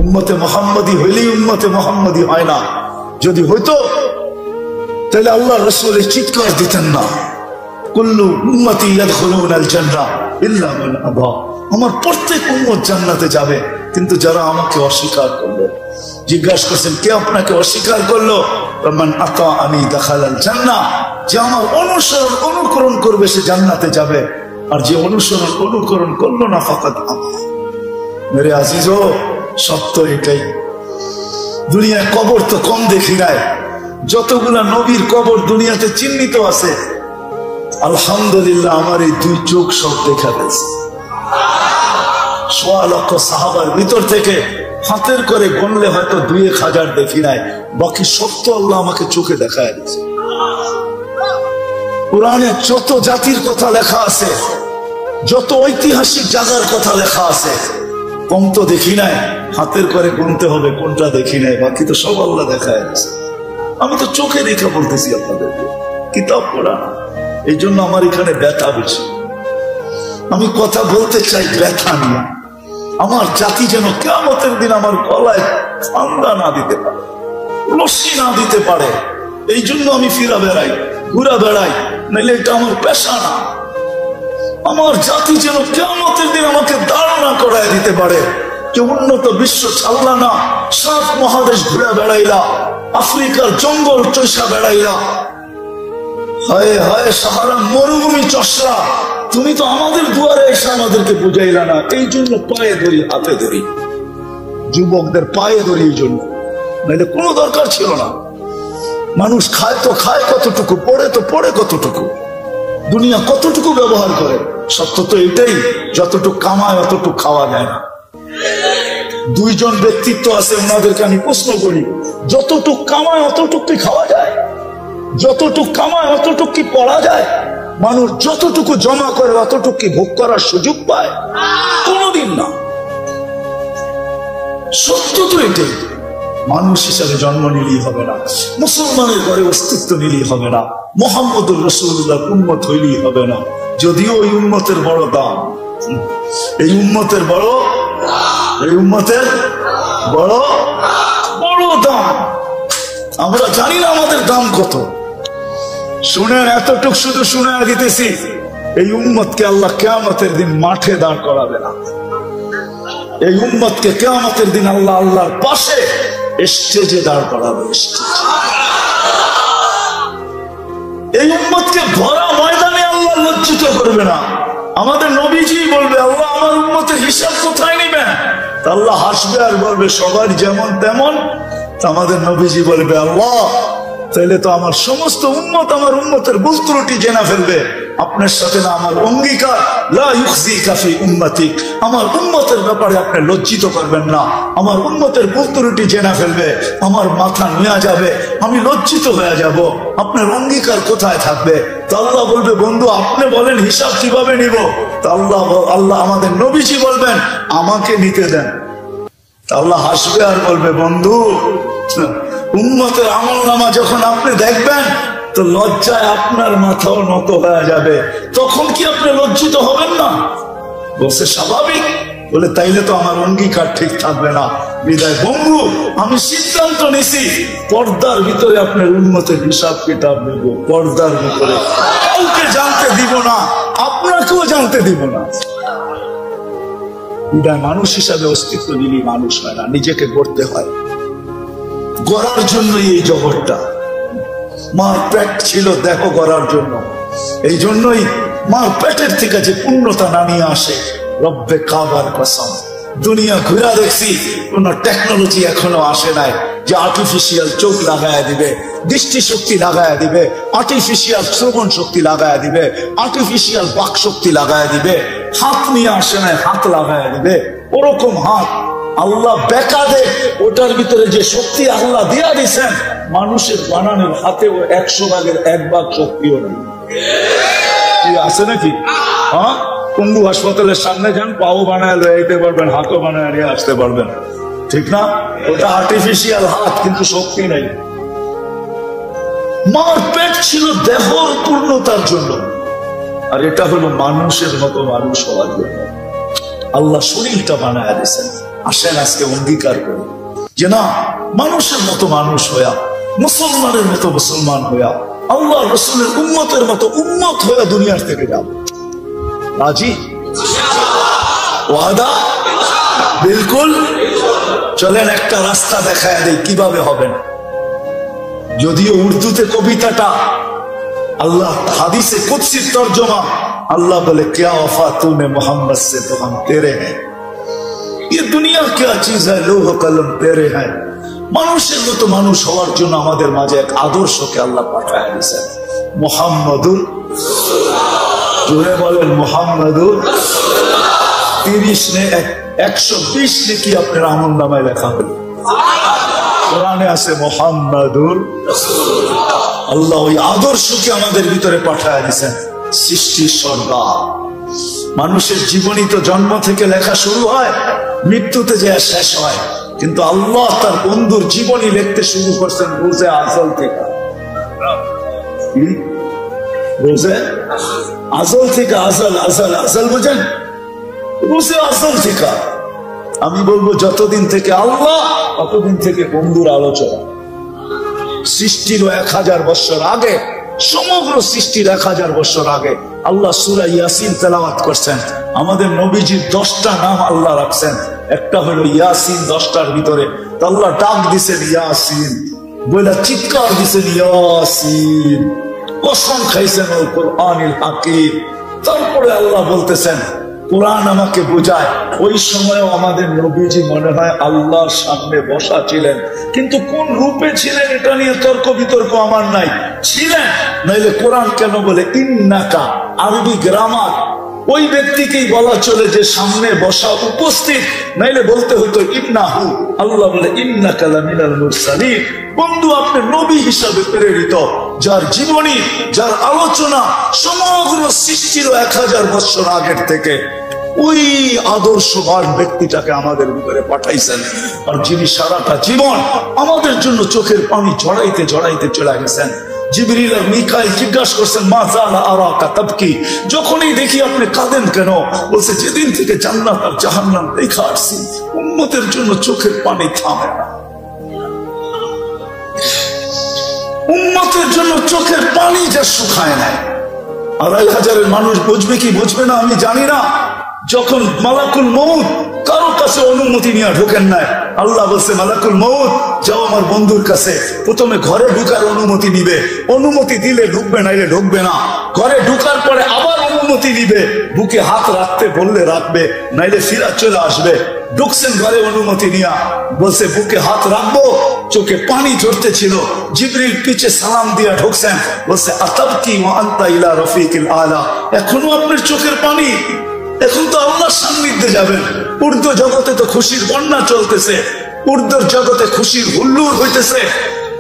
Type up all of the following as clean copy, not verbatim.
উম্মতে মুহাম্মদী হইলেই উম্মতে মুহাম্মদী হয় না। যদি হইতো তাহলে আল্লাহ রাসূল চিৎকার দিতেন না, কুল্লু উম্মতি ইয়াদখুলুনাল জান্নাহ ইল্লা মান আবা, আমার প্রত্যেক উম্মত জান্নাতে যাবে কিন্তু যারা আমাকে অস্বীকার করলো। জিজ্ঞাসা করছেন কে আপনাকে অস্বীকার করলো? মান আতাআনি দাখালাল জান্নাহ, যে আমার অনুসরণ অনুকরণ করবে সে জান্নাতে যাবে, আর যে অনুসরণ অনুকরণ করলো না ফাকাদ আবা। মেরে আজিজো, সত্য এটাই। দুনিয়ায় কবর তো কম দেখি নাই, যতগুলা নবীর কবর দুনিয়াতে চিহ্নিত আছে, আলহামদুলিল্লাহ আমার এই দুই চোখ সব দেখা গেছে। ১.৫ লক্ষ সাহাবার ভিতর থেকে হাতের করে গণলে হয়তো ২-১ হাজার দেখি নাই, বাকি সত্য আল্লাহ আমাকে চোখে দেখায় দিয়েছে। কোরআনে যত জাতির কথা লেখা আছে, যত ঐতিহাসিক জায়গার কথা লেখা আছে, কম তো দেখি নাই, হাতের করে গুনতে হবে কোনটা দেখি নাই, বাকি তো সব আল্লাহ দেখায় দিয়েছে। আমি তো চোখে দেখে বলতেছি আপনাদেরকে, কিতাব পড়া। এই জন্য আমার এখানে ব্যথা বেশি। আমি কথা বলতে চাই ব্যথা নিয়ে। আমার জাতি যেন কিয়ামতের দিন আমার গলায় ফান্দা না দিতে পারে, রশি না দিতে পারে, এই জন্য আমি ফিরা বেড়াই, ঘুরা বেড়াই, নাহলে এটা আমার পেশা না। আমার জাতি যেন কিয়ামতের দিন আমাকে ধারণা করায় দিতে পারে যে উন্নত বিশ্ব ছাড়লা না, ৭ মহাদেশ ঘুরে বেড়াইলা, আফ্রিকার জঙ্গল চষা বেড়াইলা, হায় হায় সাহারা মরুভূমি চষলা, তুমি তো আমাদের দুয়ারে এসে আমাদেরকে বুঝাইলা না। এই জন্য পায়ে ধরি, হাতে ধরি, যুবকদের পায়ে ধরি, এই জন্য, নাহলে কোনো দরকার ছিল না। মানুষ খায় তো খায় কতটুকু, পড়ে তো পড়ে কতটুকু, দুনিয়া কতটুকু ব্যবহার করে। সত্য তো এটাই, যতটুকু কামায় অতটুকু খাওয়া যায় না। 2 জন ব্যক্তিত্ব আছে, ওনাদেরকে আমি প্রশ্ন করি, যতটুক কামায় অতটুকু কি খাওয়া যায়? যতটুক কামায় অতটুকু কি পড়া যায়? মানুষ যতটুকু জমা করে অতটুকু কি ভোগ করার সুযোগ পায়? কোনদিন না। সত্য তো এটাই। মানুষ হিসাবে জন্ম নিলেই হবে না, মুসলমানের ঘরে অস্তিত্ব নিলেই হবে না, মুহাম্মদুর রাসূলুল্লাহ উম্মত হইলেই হবে না। যদিও এই উম্মতের বড় দাম, এই উম্মতের বড়, এই উম্মতের বড় বড় দাম। আমরা জানি না আমাদের দাম কত। শুনেন, এতটুক শুধু শুনে দিতেছি, এই উম্মতকে আল্লাহ কিয়ামতের দিন মাঠে দাঁড় করাবে না। এই উম্মতকে কিয়ামতের দিন আল্লাহ আল্লাহর পাশে স্টেজে দাঁড় করাবে। এই উম্মতকে ভরা ময়দানে আল্লাহ লজ্জিত করবে না। আমাদের নবীজি বলবে, আল্লাহ আমার উম্মতের হিসাব কোথায় নিবেন? আল্লাহ হাসবে আর বলবে সবার যেমন তেমন। আমাদের নবীজি বলবে, আল্লাহ তাহলে তো আমার সমস্ত উম্মত আমার উম্মতের ভুল ত্রুটি জেনে ফেলবে, আপনার সাথে না আমার অঙ্গীকার, লা ইউখজিকা ফি উম্মতিক, আমার উম্মতের ব্যাপারে আপনি লজ্জিত করবেন না। আমার উম্মতের ভুল ত্রুটি জেনে ফেলবে, আমার মাথা নুয়ে যাবে, আমি লজ্জিত হয়ে যাব, আপনার অঙ্গীকার কোথায় থাকবে? তো আল্লাহ বলবে, বন্ধু আপনি বলেন হিসাব কিভাবে নিব? তো আল্লাহ আমাদের নবীজি বলবেন, আমাকে নিতে দেন। আল্লাহ হাসবে আর বলবে, বন্ধু উম্মতের আমলনামা যখন আপনি দেখবেন তো লজ্জায় আপনার মাথাও নত হয়ে যাবে, তখন কি আপনি লজ্জিত হবেন না? বলছে স্বাভাবিক। বলে তাইলে তো আমার অঙ্গীকার ঠিক থাকবে না। বিদায় বন্ধু, আমি সিদ্ধান্ত নিছি পর্দার ভিতরে আপনার উম্মতের হিসাব কিতাব নেব, পর্দার ভিতরে, কাউকে জানতে দিব না, আপনাকেও জানতে দিব না। বিদায় মানুষ হিসাবে অস্তিত্ব নিলেই মানুষ হয় না, নিজেকে গড়তে হয়। গড়ার জন্যই এই জগৎটা। মার পেট ছিল দেহ গড়ার জন্য, এই জন্যই মার পেটের থেকে যে পূর্ণতা নামিয়ে আসে। রব্বে কাবার কসম, দুনিয়া ঘুরা দেখছি, কোন টেকনোলজি এখনো আসে নাই যে আর্টিফিশিয়াল চোখ লাগায় দিবে, দৃষ্টি শক্তি লাগায় দিবে, আর্টিফিশিয়াল শ্রবণ শক্তি লাগায় দিবে, আর্টিফিশিয়াল বাক শক্তি লাগায় দিবে। হাত নিয়ে আসে নাই, হাত লাগায় দিবে। ওরকম হাত আল্লাহ বেকাদে, ওটার ভিতরে যে শক্তি আল্লাহ দিয়া দিচ্ছেন, মানুষের বানানোর হাতেও 100 ভাগের 1 ভাগ শক্তিও নেই। আছে নাকি? হ্যাঁ, পঙ্গু হাসপাতালের সামনে যান, পাও বানায় লয়ে যেতে পারবেন, হাতও বানায় নিয়ে আসতে পারবেন, ঠিক না? ওটা আর্টিফিশিয়াল হাত, কিন্তু শক্তি নাই। মার পেট ছিল দেহর পূর্ণতার জন্য, আর এটা হলো মানুষের মতো মানুষ হওয়ার জন্য। আল্লাহ শরীরটা বানায় দিয়েছেন। আসেন আজকে অঙ্গীকার করি যে না, মানুষের মতো মানুষ হইয়া, মুসলমানের মতো মুসলমান হইয়া, আল্লাহ রসুলের উম্মতের মতো উম্মত হইয়া দুনিয়ার থেকে যাব। রাজি? ওয়াদা? বিলকুল। চলেন একটা রাস্তা দেখায় দেই কিভাবে হবেন। যদিও উর্দুতে কবিতাটা, আল্লাহ হাদিসে কুদসির তরজমা, আল্লাহ বলে क्या वफा तूने मोहम्मद से तो हम तेरे हैं, ये दुनिया क्या चीज है, लोह कलम तेरे हैं। মানুষের মতো মানুষ হওয়ার জন্য আমাদের মাঝে এক আদর্শকে আল্লাহ পাঠায় দিয়েছেন, মুহাম্মাদুর রাসূলুল্লাহ। জোরে বলেন মুহাম্মাদুর। 30 নে 120 নেকি আপনার আমলনামায় লেখা হলো। কোরআনে আছে মুহাম্মাদুর রাসূলুল্লাহ। আল্লাহ ওই আদর্শকে আমাদের ভিতরে পাঠায় দিয়েছেন। সৃষ্টির সর্দার মানুষের জীবনী তো জন্ম থেকে লেখা শুরু হয়, মৃত্যুতে যে শেষ হয়, কিন্তু আল্লাহ তার বন্ধুর জীবনী লিখতে শুরু করছেন রোজে আজল থেকে। রোজে আজল থেকে, আজল আজল আজল বুঝেন, রোজে আজল থেকে। আমি বলবো যতদিন থেকে আল্লাহ, ততদিন থেকে বন্ধুর আলোচনা। সৃষ্টির 1000 বছর আগে, সমগ্র সৃষ্টির 1000 বছর আগে আল্লাহ সূরা ইয়াসিন তেলাওয়াত করছেন। আমাদের নবীজির 10টা নাম আল্লাহ রাখছেন, একটা হলো ইয়াসিন। 10টার ভিতরে আল্লাহ ডাক দিছেন ইয়াসিন বলে, চিৎকার দিছেন ইয়াসিন, কসম খাইছেন ওই কোরআনিল হাকিম। তারপরে আল্লাহ বলতেছেন কোরআন আমাকে বোঝায়, ওই সময়ও আমাদের নবীজি মনে হয় আল্লাহর সামনে বসা ছিলেন, কিন্তু কোন রূপে ছিলেন এটা নিয়ে তর্ক বিতর্ক আমার নাই, ছিলেন। নাইলে কোরআন কেন বলে ইন্নাকা, আরবি গ্রামার ওই ব্যক্তিকেই বলা চলে যে সামনে বসা উপস্থিত, নাইলে বলতে হতো ইন্নাহু। আল্লাহ বলে ইন্নাকা লামিনাল মুরসালিন, বন্ধু আপনি নবী হিসাবে প্রেরিত, যার জীবনী, যার আলোচনা সমগ্র সৃষ্টির 1000 বছর আগের থেকে ওই আদর্শবান ব্যক্তিটাকে আমাদের ভিতরে পাঠাইছেন। আর যিনি সারাটা জীবন আমাদের জন্য চোখের পানি ঝরাইতে ঝরাইতে চলে গেছেন। জিবরিল আর মিকাইল জিজ্ঞাসা করছেন মা জালা আরাকা তাবকি, যখনই দেখি আপনি কাঁদেন কেন? বলছে যেদিন থেকে জান্নাত আর জাহান্নাম দেখা আসছি, উম্মতের জন্য চোখের পানি থামে না। উম্মতের জন্য চোখের পানি যা শুকায় নাই। 2500 মানুষ বুঝবে কি বুঝবে না আমি জানি না। যখন মালাকুল মউত কারো কাছে অনুমতি নিয়ে ঢোকেন নাই, আল্লাহ বলছে মালাকুল মউত যাও আমার বন্ধুর কাছে, প্রথমে ঘরে ঢুকার অনুমতি নিবে, অনুমতি দিলে ঢুকবে, নাইলে ঢুকবে না। ঘরে ঢুকার পরে আবার অনুমতি নিবে, বুকে হাত রাখতে বললে রাখবে, নাইলে ফিরা চলে আসবে। ঢুকছেন ঘরে অনুমতি নিয়া, বলছে বুকে হাত রাখবো, চোখে পানি ঝরতে ছিল। জিবরিল পিছে সালাম দিয়া ঢুকছেন, বলছে আতাবকি ওয়া আনতা ইলা রফিকিল আলা, এখনো আপনার চোখের পানি? এখন তো আল্লাহর সান্নিধ্যে যাবেন। উর্দু জগতে তো খুশির বন্যা চলতেছে, উর্দুর জগতে খুশির হুল্লোড় হইতেছে,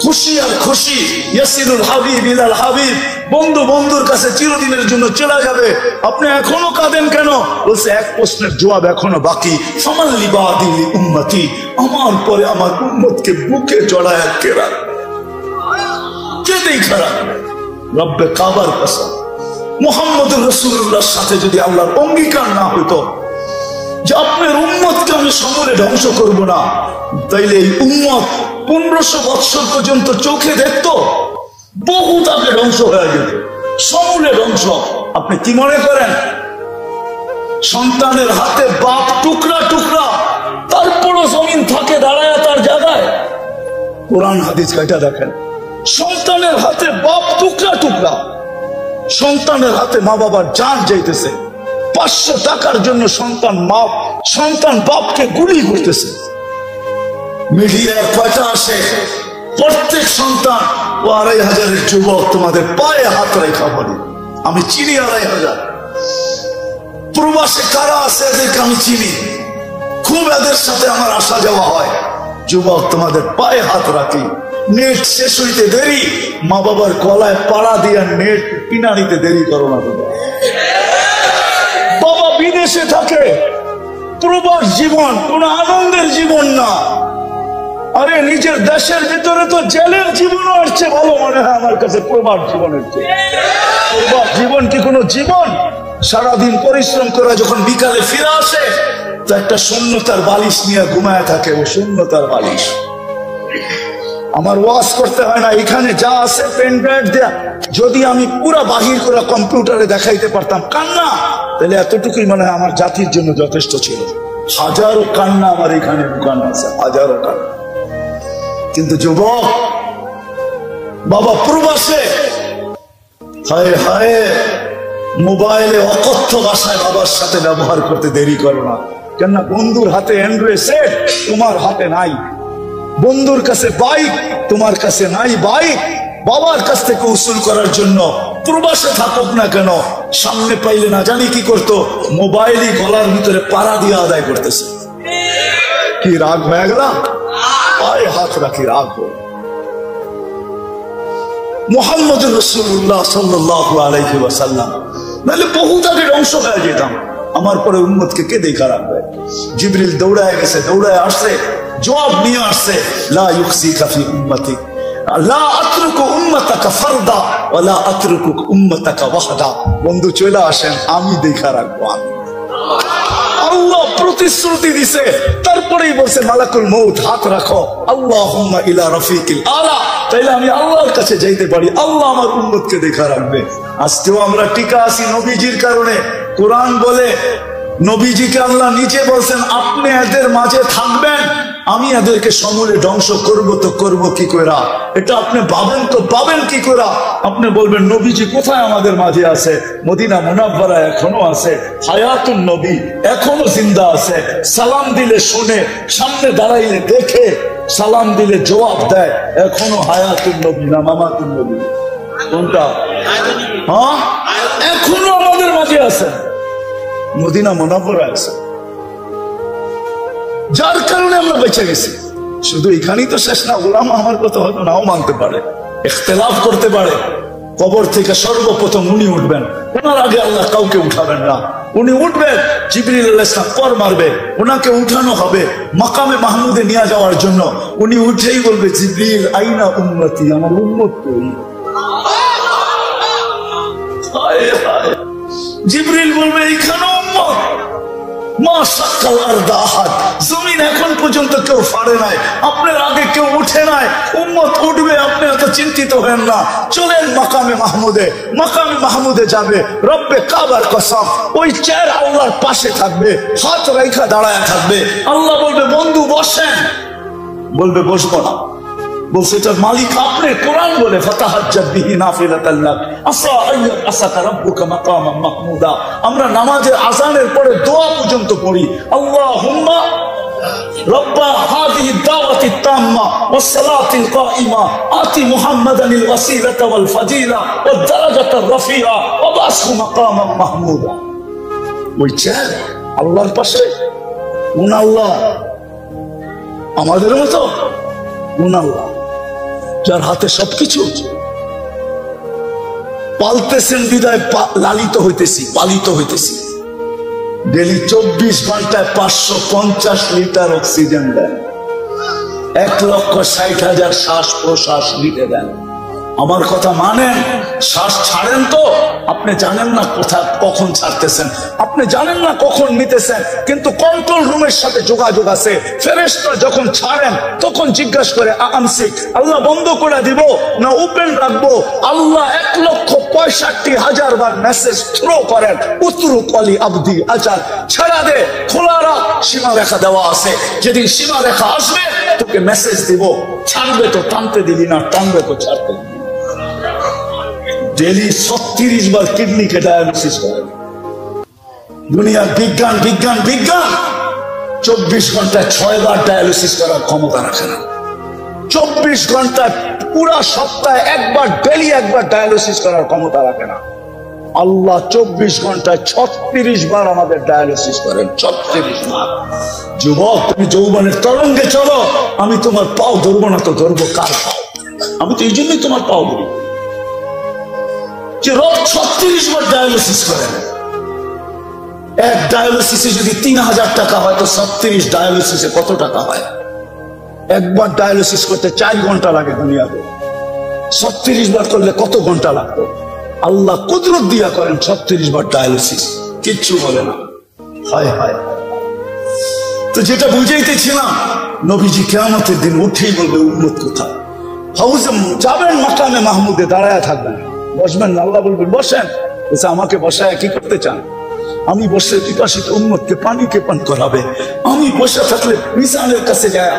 খুশি আর খুশি। ইয়াসিনুল হাবিব ইলাল হাবিব, বন্ধু বন্ধুর কাছে চিরদিনের জন্য চলে যাবে। আপনি এখনো কাঁদেন কেন? বলছে এক প্রশ্নের জবাব এখনো বাকি, ফামান লিবাদি উম্মতি, আমার পরে আমার উম্মতকে বুকে জড়ায় কে রাখবে, কে দেখা রাখবে? রব্বে কাবার কসম, মুহাম্মদুর রাসূলুল্লাহর সাথে যদি আল্লাহর অঙ্গীকার না হইতো যে আপনার উম্মতকে আমি সমূলে ধ্বংস করব না, তাইলে এই উম্মত 1500 বৎসর পর্যন্ত চোখে দেখতো, বহুত আগে ধ্বংস হয়ে যেত, সমূলে ধ্বংস। আপনি কি মনে করেন সন্তানের হাতে বাপ টুকরা টুকরা, তারপরও জমিন থাকে দাঁড়ায় তার জায়গায়? কোরআন হাদিস এটা দেখেন, সন্তানের হাতে বাপ টুকরা টুকরা, সন্তানের হাতে মা বাবার জান যাইতেছে, 500 টাকার জন্য সন্তান বাপকে গুলি করতেছে। মিডিয়ায় কয়টা আসে, প্রত্যেক সন্তান ও 2500 যুবক তোমাদের পায়ে হাত রেখা বলি, আমি চিনি 2500। প্রবাসে কারা আছে এদেরকে আমি চিনি, খুব এদের সাথে আমার আসা যাওয়া হয়। যুবক তোমাদের পায়ে হাত রাখি, নেট শেষ হইতে দেরি, মা বাবার গলায় পাড়া দিয়া নেট কিনা নিতে দেরি করো না। বাবা বিদেশে থাকে, প্রবাস জীবন কোন আনন্দের জীবন না। আরে নিজের দেশের ভিতরে তো জেলের জীবনও আসছে ভালো মনে হয় আমার কাছে প্রবাস জীবনের চেয়ে। প্রবাস জীবন কি কোনো জীবন? সারাদিন পরিশ্রম করে যখন বিকালে ফিরে আসে, তো একটা শূন্যতার বালিশ নিয়ে ঘুমায় থাকে, ও শূন্যতার বালিশ। আমার ওয়াজ করতে হয় না, এখানে যা আছে পেন ড্রাইভ দেয়া, যদি আমি পুরা বাহির করে কম্পিউটারে দেখাইতে পারতাম কান্না, তাহলে এতটুকুই মনে হয় আমার জাতির জন্য যথেষ্ট ছিল। হাজারো কান্না আমার এখানে দোকান আছে, হাজারো কান্না। কিন্তু যুবক বাবা প্রবাসে, হায় হায়, মোবাইলে অকথ্য ভাষায় বাবার সাথে ব্যবহার করতে দেরি করো না। কেননা বন্ধুর হাতে অ্যান্ড্রয়েড সেট, তোমার হাতে নাই। বন্ধুর কাছে বাইক, তোমার কাছে নাই বাইক। বাবার কাছ থেকে উসুল করার জন্য প্রবাসে থাকুক না কেন, সামনে পাইলে না জানি কি করতো, মোবাইলই গলার ভিতরে পাড়া দিয়ে আদায় করতেছে। কি রাগ মেঘলা, পায়ে হাত রাখি রাগ। মুহাম্মদুর রাসূলুল্লাহ সাল্লাল্লাহু আলাইহি ওয়াসাল্লাম, নাহলে বহুত আগে ধ্বংস হয়ে যেতাম। আমার পরে উম্মতকে কে দেখা রাখবে? জিবরিল দৌড়ায় গেছে, দৌড়ায় আসছে, জবাব নিয়ে আসছে, লা ইউখসিকা ফি উম্মতি, লা আতরুকু উম্মাতাকা ফারদা ওয়া লা আতরুকু উম্মাতাকা ওয়াহদা। বন্ধু চলে আসেন, আমি দেখা রাখবো। আমি আল্লাহ প্রতিশ্রুতি দিছে, তারপরেই বলছে মালাকুল মউত হাত রাখো, আল্লাহুম্মা ইলা রাফিকিল আলা। তাইলে আমি আল্লাহর কাছে যাইতে পারি, আল্লাহ আমার উম্মতকে দেখা রাখবে। আজকেও আমরা টিকা আছি নবীজির কারণে। কোরআন বলে নবীজিকে আল্লাহ নিচে বলছেন, আপনি এদের মাঝে থাকবেন, আমি এদেরকে সমূলে ধ্বংস করব। তো করব কি করে? এটা আপনি ভাবেন তো পাবেন কি করে? আপনি বলবেন নবীজি কোথায় আমাদের মাঝে আছে? মদিনা মুনাফফারা এখনো আছে, হায়াতুন নবী এখনো জিন্দা আছে। সালাম দিলে শুনে, সামনে দাঁড়াইলে দেখে, সালাম দিলে জবাব দেয়, এখনো হায়াতুন নবী না মামাতুন নবী? কোনটা? হ্যাঁ, এখনো আমাদের মাঝে আছে, মদিনা মুনাফফারা আছে, যার কারণে আমরা বেঁচে গেছি। শুধু এখানেই তো শেষ না, উলামা আমার কথা হয়তো নাও মানতে পারে, ইখতিলাফ করতে পারে। কবর থেকে সর্বপ্রথম উনি উঠবেন, ওনার আগে আল্লাহ কাউকে উঠাবেন না। উনি উঠবেন, জিবরিল আলাইহিস সালাম পর মারবে, ওনাকে উঠানো হবে মাকামে মাহমুদে নিয়ে যাওয়ার জন্য। উনি উঠেই বলবে, জিবরিল আইনা উম্মতি, আমার উম্মত কই? জিবরিল বলবে, এইখানে উম্মত। জমিন এখন পর্যন্ত কেউ ফাড়ে নাই, আপনার আগে কেউ উঠে নাই, উম্মত উঠবে, আপনি এত চিন্তিত হেন না। চলেন মাকামে মাহমুদে। মাকামে মাহমুদে যাবে, রব্বে কাবার কসম, ওই চেয়ার আল্লাহর পাশে থাকবে, হাত রেখা দাঁড়ায় থাকবে। আল্লাহ বলবে, বন্ধু বসেন। বলবে, বসবো না। বলছে, এটার মালিক আপনি। কোরআন বলে, ফাতাহাজ্জাদ বিহি নাফিলাতান লাক আসা আসাকা রাব্বুকা মাকামান মাহমুদা। আমরা নামাজের আযানের পরে দোয়া পর্যন্ত পড়ি, আল্লাহুম্মা রব্বা হাযিহি দাওয়াতি তাম্মা ওয়াস সালাতিল কাইমা আতি মুহাম্মাদানিল ওয়াসিলাতা ওয়াল ফাজিলা ওয়াদ দারাজাতার রাফিআ ওয়া বাসহু মাকামান মাহমুদা। ওই চেয়ার আল্লাহর পাশে, কোন আল্লাহ? আমাদের মতো কোন আল্লাহ যার হাতে সবকিছু? পালতেছেন বিদায় লালিত হইতেছি, পালিত হইতেছি। ডেলি 24 ঘন্টায় 550 লিটার অক্সিজেন দেন, 1,60,000 শ্বাস প্রশ্বাস নিতে দেন। আমার কথা মানেন? শ্বাস ছাড়েন তো, আপনি জানেন না কোথায় কখন ছাড়তেছেন, আপনি জানেন না কখন নিতেছেন, কিন্তু কন্ট্রোল রুমের সাথে যোগাযোগ আছে। ফেরেশতা যখন ছাড়েন তখন জিজ্ঞাসা করে, আমসিক, আল্লাহ বন্ধ করে দিব না ওপেন রাখবো? আল্লাহ 1,65,000 বার মেসেজ থ্রো করেন, উতরুক আলী আবদি আজাল, ছাড়া দে, খোলা রাখ, সীমা রেখা দেওয়া আছে। যেদিন সীমা রেখা আসবে তোকে মেসেজ দিব, ছাড়বে তো টানতে দিবি না, টানবে তো ছাড়তে দিবি। ডেলি 36 বার কিডনিকে ডায়ালিসিস করে। দুনিয়ার বিজ্ঞান বিজ্ঞান বিজ্ঞান 24 ঘন্টায় 6 বার ডায়ালিসিস করার ক্ষমতা রাখে না। 24 ঘন্টায় পুরা সপ্তাহে একবার, ডেলি একবার ডায়ালিসিস করার ক্ষমতা রাখে না। আল্লাহ 24 ঘন্টায় 36 বার আমাদের ডায়ালিসিস করেন, 36 বার। যুবক, তুমি যৌবনের তরঙ্গে চলো, আমি তোমার পাও ধরবো না তো ধরবো কার পাও? আমি তো এই জন্যই তোমার পাও ধরি যে রোজ 36 বার ডায়ালিসিস করেন। এক ডায়ালিসিসে যদি 3,000 টাকা হয়, তো 36 ডায়ালিসিসে কত টাকা হয়? একবার ডায়ালিসিস করতে 4 ঘন্টা লাগে দুনিয়াতে, 36 বার করলে কত ঘন্টা লাগতো? আল্লাহ কুদরত দিয়া করেন 36 বার ডায়ালিসিস, কিচ্ছু বলে না। হায় হায়, তো যেটা বুঝাইতেছিলাম, নবীজি কিয়ামতের দিন উঠেই বলবে উম্মত কোথায়। হাউজে যাবেন, মাকামে মাহমুদে দাঁড়ায় থাকবেন, বসবেন না, আল্লাহ বলবেন বসেন। বলছে আমাকে বসায় কি করতে চান? আমি বসে পিপাসিত উম্মতকে পানিকে পান করাবে। আমি বসে থাকলে মিজানের কাছে যায়,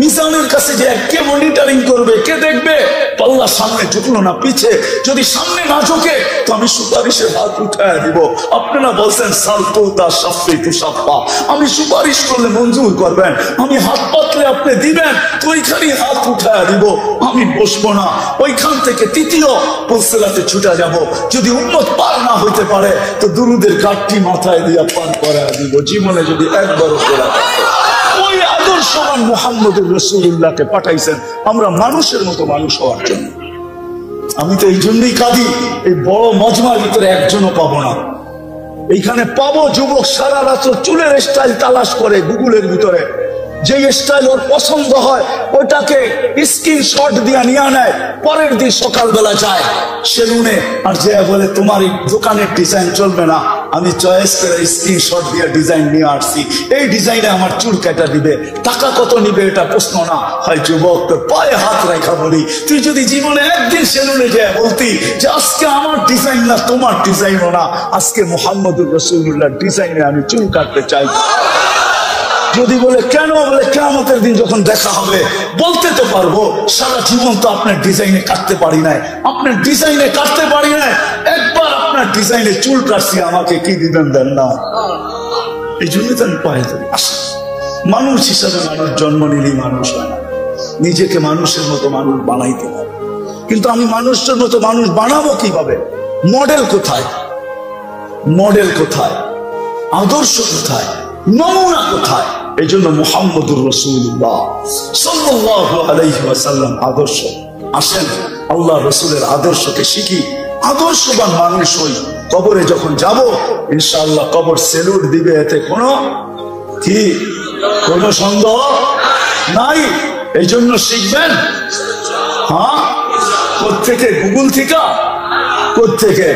মিজানের কাছে যায় কে মনিটরিং করবে, কে দেখবে? পাল্লা সামনে ঝুঁকলো না পিছে, যদি সামনে না ঝুঁকে তো আমি সুপারিশের হাত উঠায় দিব। আপনারা বলছেন সালতু তা সাফি তু সাফা, আমি সুপারিশ করলে মঞ্জুর করবেন, আমি হাত পাতলে আপনি দিবেন, তো ওইখানে হাত উঠায় দিব। আমি বসবো না, ওইখান থেকে তৃতীয় পলসেলাতে ছুটে যাব। যদি উম্মত পার না হইতে পারে তো দুরুদের কাঠটি মাথায় দিয়ে পান করায় দিব। জীবনে যদি একবারও করা ওই আদর্শবান মুহাম্মদুর রাসূলুল্লাহকে পাঠাইছেন আমরা মানুষের মতো মানুষ হওয়ার জন্য। আমি তো এই জন্যই কাঁদি, এই বড় মজমার ভিতরে একজনও পাবো না। এইখানে পাবো যুবক সারা রাত চুলের স্টাইল তালাশ করে গুগলের ভিতরে, যে স্টাইল ওর পছন্দ হয় ওটাকে স্ক্রিনশট দিয়ে নিয়ে নেয়, পরের দিন সকালবেলা যায় সেলুনে আর যে বলে তোমার এই দোকানের ডিজাইন চলবে না, আমি চয়েস করে স্ক্রিনশট দিয়ে ডিজাইন নিয়ে আসছি, এই ডিজাইনে আমার চুল কাটা দিবে, টাকা কত নিবে এটা প্রশ্ন না। হয় যুবক তোর পায়ে হাত রেখা বলি, তুই যদি জীবনে একদিন সেলুনে যায় বলতি যে আজকে আমার ডিজাইন না তোমার ডিজাইনও না, আজকে মুহাম্মদুর রাসূলুল্লাহ ডিজাইনে আমি চুল কাটতে চাই। যদি বলে কেন, বলে কিয়ামতের দিন যখন দেখা হবে বলতে তো পারবো সারা জীবন তো আপনার ডিজাইনে কাটতে পারি নাই, আপনার ডিজাইনে কাটতে পারি নাই, একবার আপনার ডিজাইনে চুল কাটছি, আমাকে কি দিবেন দেন না। এই জন্য তো আমি পায়ে ধরি। মানুষ হিসাবে মানুষ জন্ম নিলেই মানুষ হয় না, নিজেকে মানুষের মতো মানুষ বানাইতে হবে। কিন্তু আমি মানুষের মতো মানুষ বানাবো কিভাবে? মডেল কোথায়? মডেল কোথায়? আদর্শ কোথায়? নমুনা কোথায়? এই জন্য মুহাম্মদুর রাসূলুল্লাহ সাল্লাল্লাহু আলাইহি ওয়াসাল্লাম আদর্শ। আসেন আল্লাহ রাসূলের আদর্শকে শিখি, আদর্শবান মানুষ হই। কবরে যখন যাব ইনশাআল্লাহ কবর সেলুট দিবে, এতে কোনো সন্দেহ নাই। এই জন্য শিখবেন। হ্যাঁ, কোত্থেকে? গুগল থেকে? কোত্থেকে?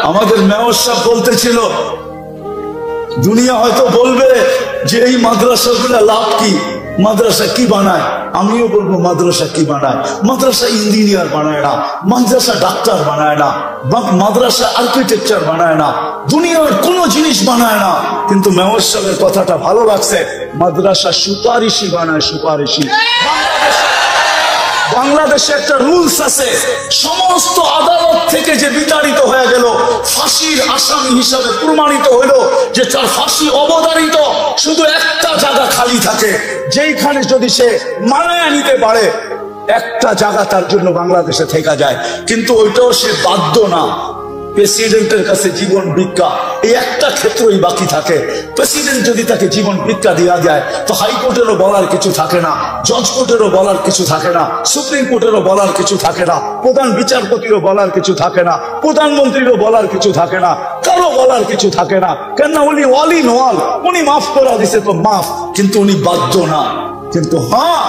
আমাদের মেয়র সাহেব বলতেছিল দুনিয়া হয়তো বলবে যে এই মাদ্রাসাগুলো লাভ কি, মাদ্রাসা কি বানায়? আমিও বলবো মাদ্রাসা কি বানায়? মাদ্রাসা ইঞ্জিনিয়ার বানায় না, মাদ্রাসা ডাক্তার বানায় না, মাদ্রাসা আর্কিটেকচার বানায় না, দুনিয়ার কোন জিনিস বানায় না। কিন্তু মেয়র সাহেবের কথাটা ভালো লাগছে, মাদ্রাসা সুপারিশি বানায়, সুপারিশি। বাংলাদেশে একটা রুলস আছে, সমস্ত আদালত থেকে যে বিতাড়িত হয়ে গেল, ফাঁসির আসামি হিসাবে প্রমাণিত হলো যে তার ফাঁসি অবধারিত, শুধু একটা জায়গা খালি থাকে, যেইখানে যদি সে মানায় নিতে পারে একটা জায়গা তার জন্য বাংলাদেশে থেকে যায়। কিন্তু ওইটাও সে বাধ্য না। প্রেসিডেন্টের কাছে জীবন ভিক্ষা, এই একটা ক্ষেত্রই বাকি থাকে। প্রেসিডেন্ট যদি তাকে জীবন ভিক্ষা দেওয়া যায় তো হাইকোর্টেরও বলার কিছু থাকে না, জজ কোর্টেরও বলার কিছু থাকে না, সুপ্রিম কোর্টেরও বলার কিছু থাকে না, প্রধান বিচারপতিরও বলার কিছু থাকে না, প্রধানমন্ত্রীরও বলার কিছু থাকে না, কারো বলার কিছু থাকে না। কেননা উনি অল ইন অল, উনি মাফ করা দিছে তো মাফ, কিন্তু উনি বাধ্য না। কিন্তু হ্যাঁ,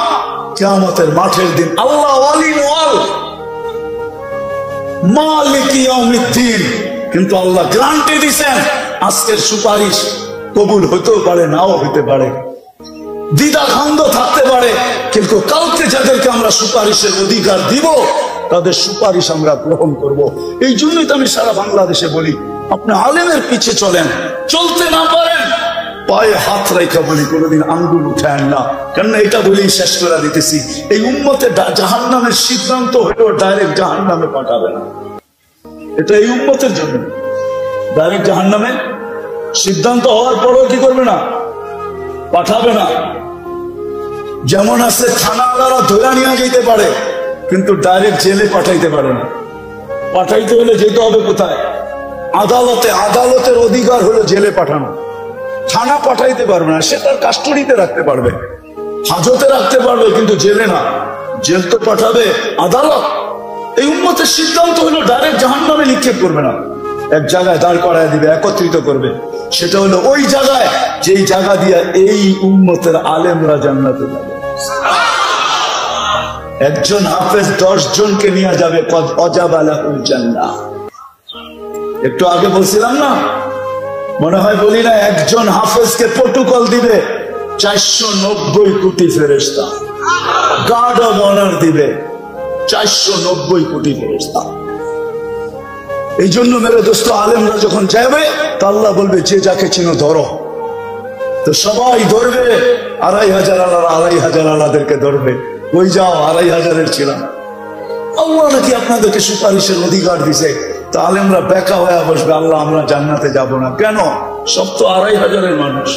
কিয়ামতের মাঠের দিন আল্লাহ অল ইন অল, মালিক ইয়াউমিদ্দিন, কিন্তু আল্লাহ গ্যারান্টি দিবেন আজকের সুপারিশ কবুল হতেও পারে, নাও হতে পারে, দ্বিধা দ্বন্দ্ব থাকতে পারে, কিন্তু কালকে যাদেরকে আমরা সুপারিশের অধিকার দিব তাদের সুপারিশ আমরা গ্রহণ করব। এই জন্যই তো আমি সারা বাংলাদেশে বলি, আপনি আলেমের পিছে চলেন, চলতে না পারেন পায়ে হাত রেখা বলি, কোনোদিন আঙ্গুল উঠায় না। কেননা এটা বলেই শেষ করে দিতেছি, এই উম্মতে জাহান্নামের সিদ্ধান্ত হলেও ডাইরেক্ট জাহান্নামে পাঠাবে না। এটা এই উম্মতের জন্য ডাইরেক্ট জাহান্নামে সিদ্ধান্ত হওয়ার পরও কি করবে না? পাঠাবে না। যেমন আছে থানাওয়ালারা ধরে নিয়ে যেতে পারে, কিন্তু ডাইরেক্ট জেলে পাঠাইতে পারে না। পাঠাইতে হলে যেতে হবে কোথায়? আদালতে। আদালতের অধিকার হলো জেলে পাঠানো, থানা পাঠাইতে পারবে না। সে তার কাস্টডিতে রাখতে পারবে, হাজতে রাখতে পারবে, কিন্তু জেলে না। জেল তো পাঠাবে আদালত। এই উম্মতের সিদ্ধান্ত হলো ডাইরেক্ট জাহান্নামে নিক্ষেপ করবে না, এক জায়গায় দাঁড় করায় দিবে, একত্রিত করবে। সেটা হলো ওই জায়গায় যেই জায়গা দিয়ে এই উম্মতের আলেমরা জান্নাতে যাবে। একজন হাফেজ 10 জনকে নিয়ে যাবে, কদ অজাবা লাহুল জান্নাহ। একটু আগে বলছিলাম না, মনে হয় বলি না, একজন হাফেজকে প্রোটোকল দিবে 490 কোটি ফেরেশতা, গার্ড অব অনার দিবে 490 কোটি ফেরেশতা। এই জন্য মেরে দোস্ত, আলেমরা যখন যাবে তা আল্লাহ বলবে যে যাকে চিনো ধরো, তো সবাই ধরবে। 2500 আল্লাহ 2500 আল্লাহদেরকে ধরবে। ওই যাও 2500-এর ছিলাম। আল্লাহ নাকি আপনাদেরকে সুপারিশের অধিকার দিছে, তো আলেমরা বেকা হয়ে বসবে, আল্লাহ আমরা জান্নাতে যাব না। কেন? সব তো 2500-এর মানুষ,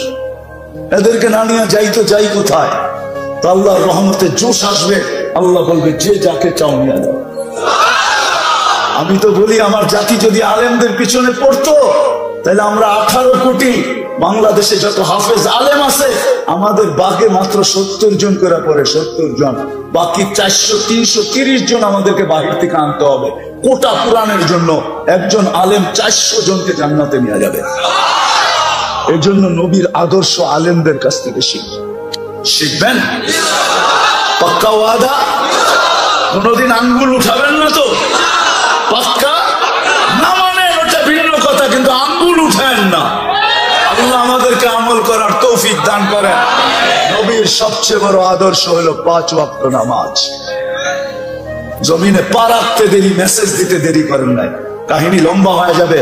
এদেরকে না নিয়ে যাই তো যাই কোথায়? তো আল্লাহর রহমতে জোশ আসবে, আল্লাহ বলবে যে যাকে চাও নিয়ে যাও। আমি তো বলি, আমার জাতি যদি আলেমদের পিছনে পড়তো তাহলে আমরা 18 কোটি, বাংলাদেশে যত হাফেজ আলেম আছে আমাদের বাগে মাত্র 70 জন করে পড়ে, 70 জন। বাকি 400-330 জন আমাদেরকে বাহির থেকে আনতে হবে। কোটা পুরাণের জন্য একজন আলেম 400 জনকে জান্নাতে নিয়ে যাবে। এই জন্য নবীর আদর্শ আলেমদের কাছ থেকে শিখবেন। পাক্কা ওয়াদা? কোনদিন আঙ্গুল উঠাবেন না তো? পাক্কা না? মানে ওটা ভিন্ন কথা, কিন্তু আঙ্গুল উঠাবেন না। আল্লাহ আমাদেরকে আমল করার তৌফিক দান করেন। নবীর সবচেয়ে বড় আদর্শ হলো 5 ওয়াক্ত নামাজ। জমিনে পা রাখতে দেরি, মেসেজ দিতে দেরি করেন নাই। কাহিনী লম্বা হয়ে যাবে।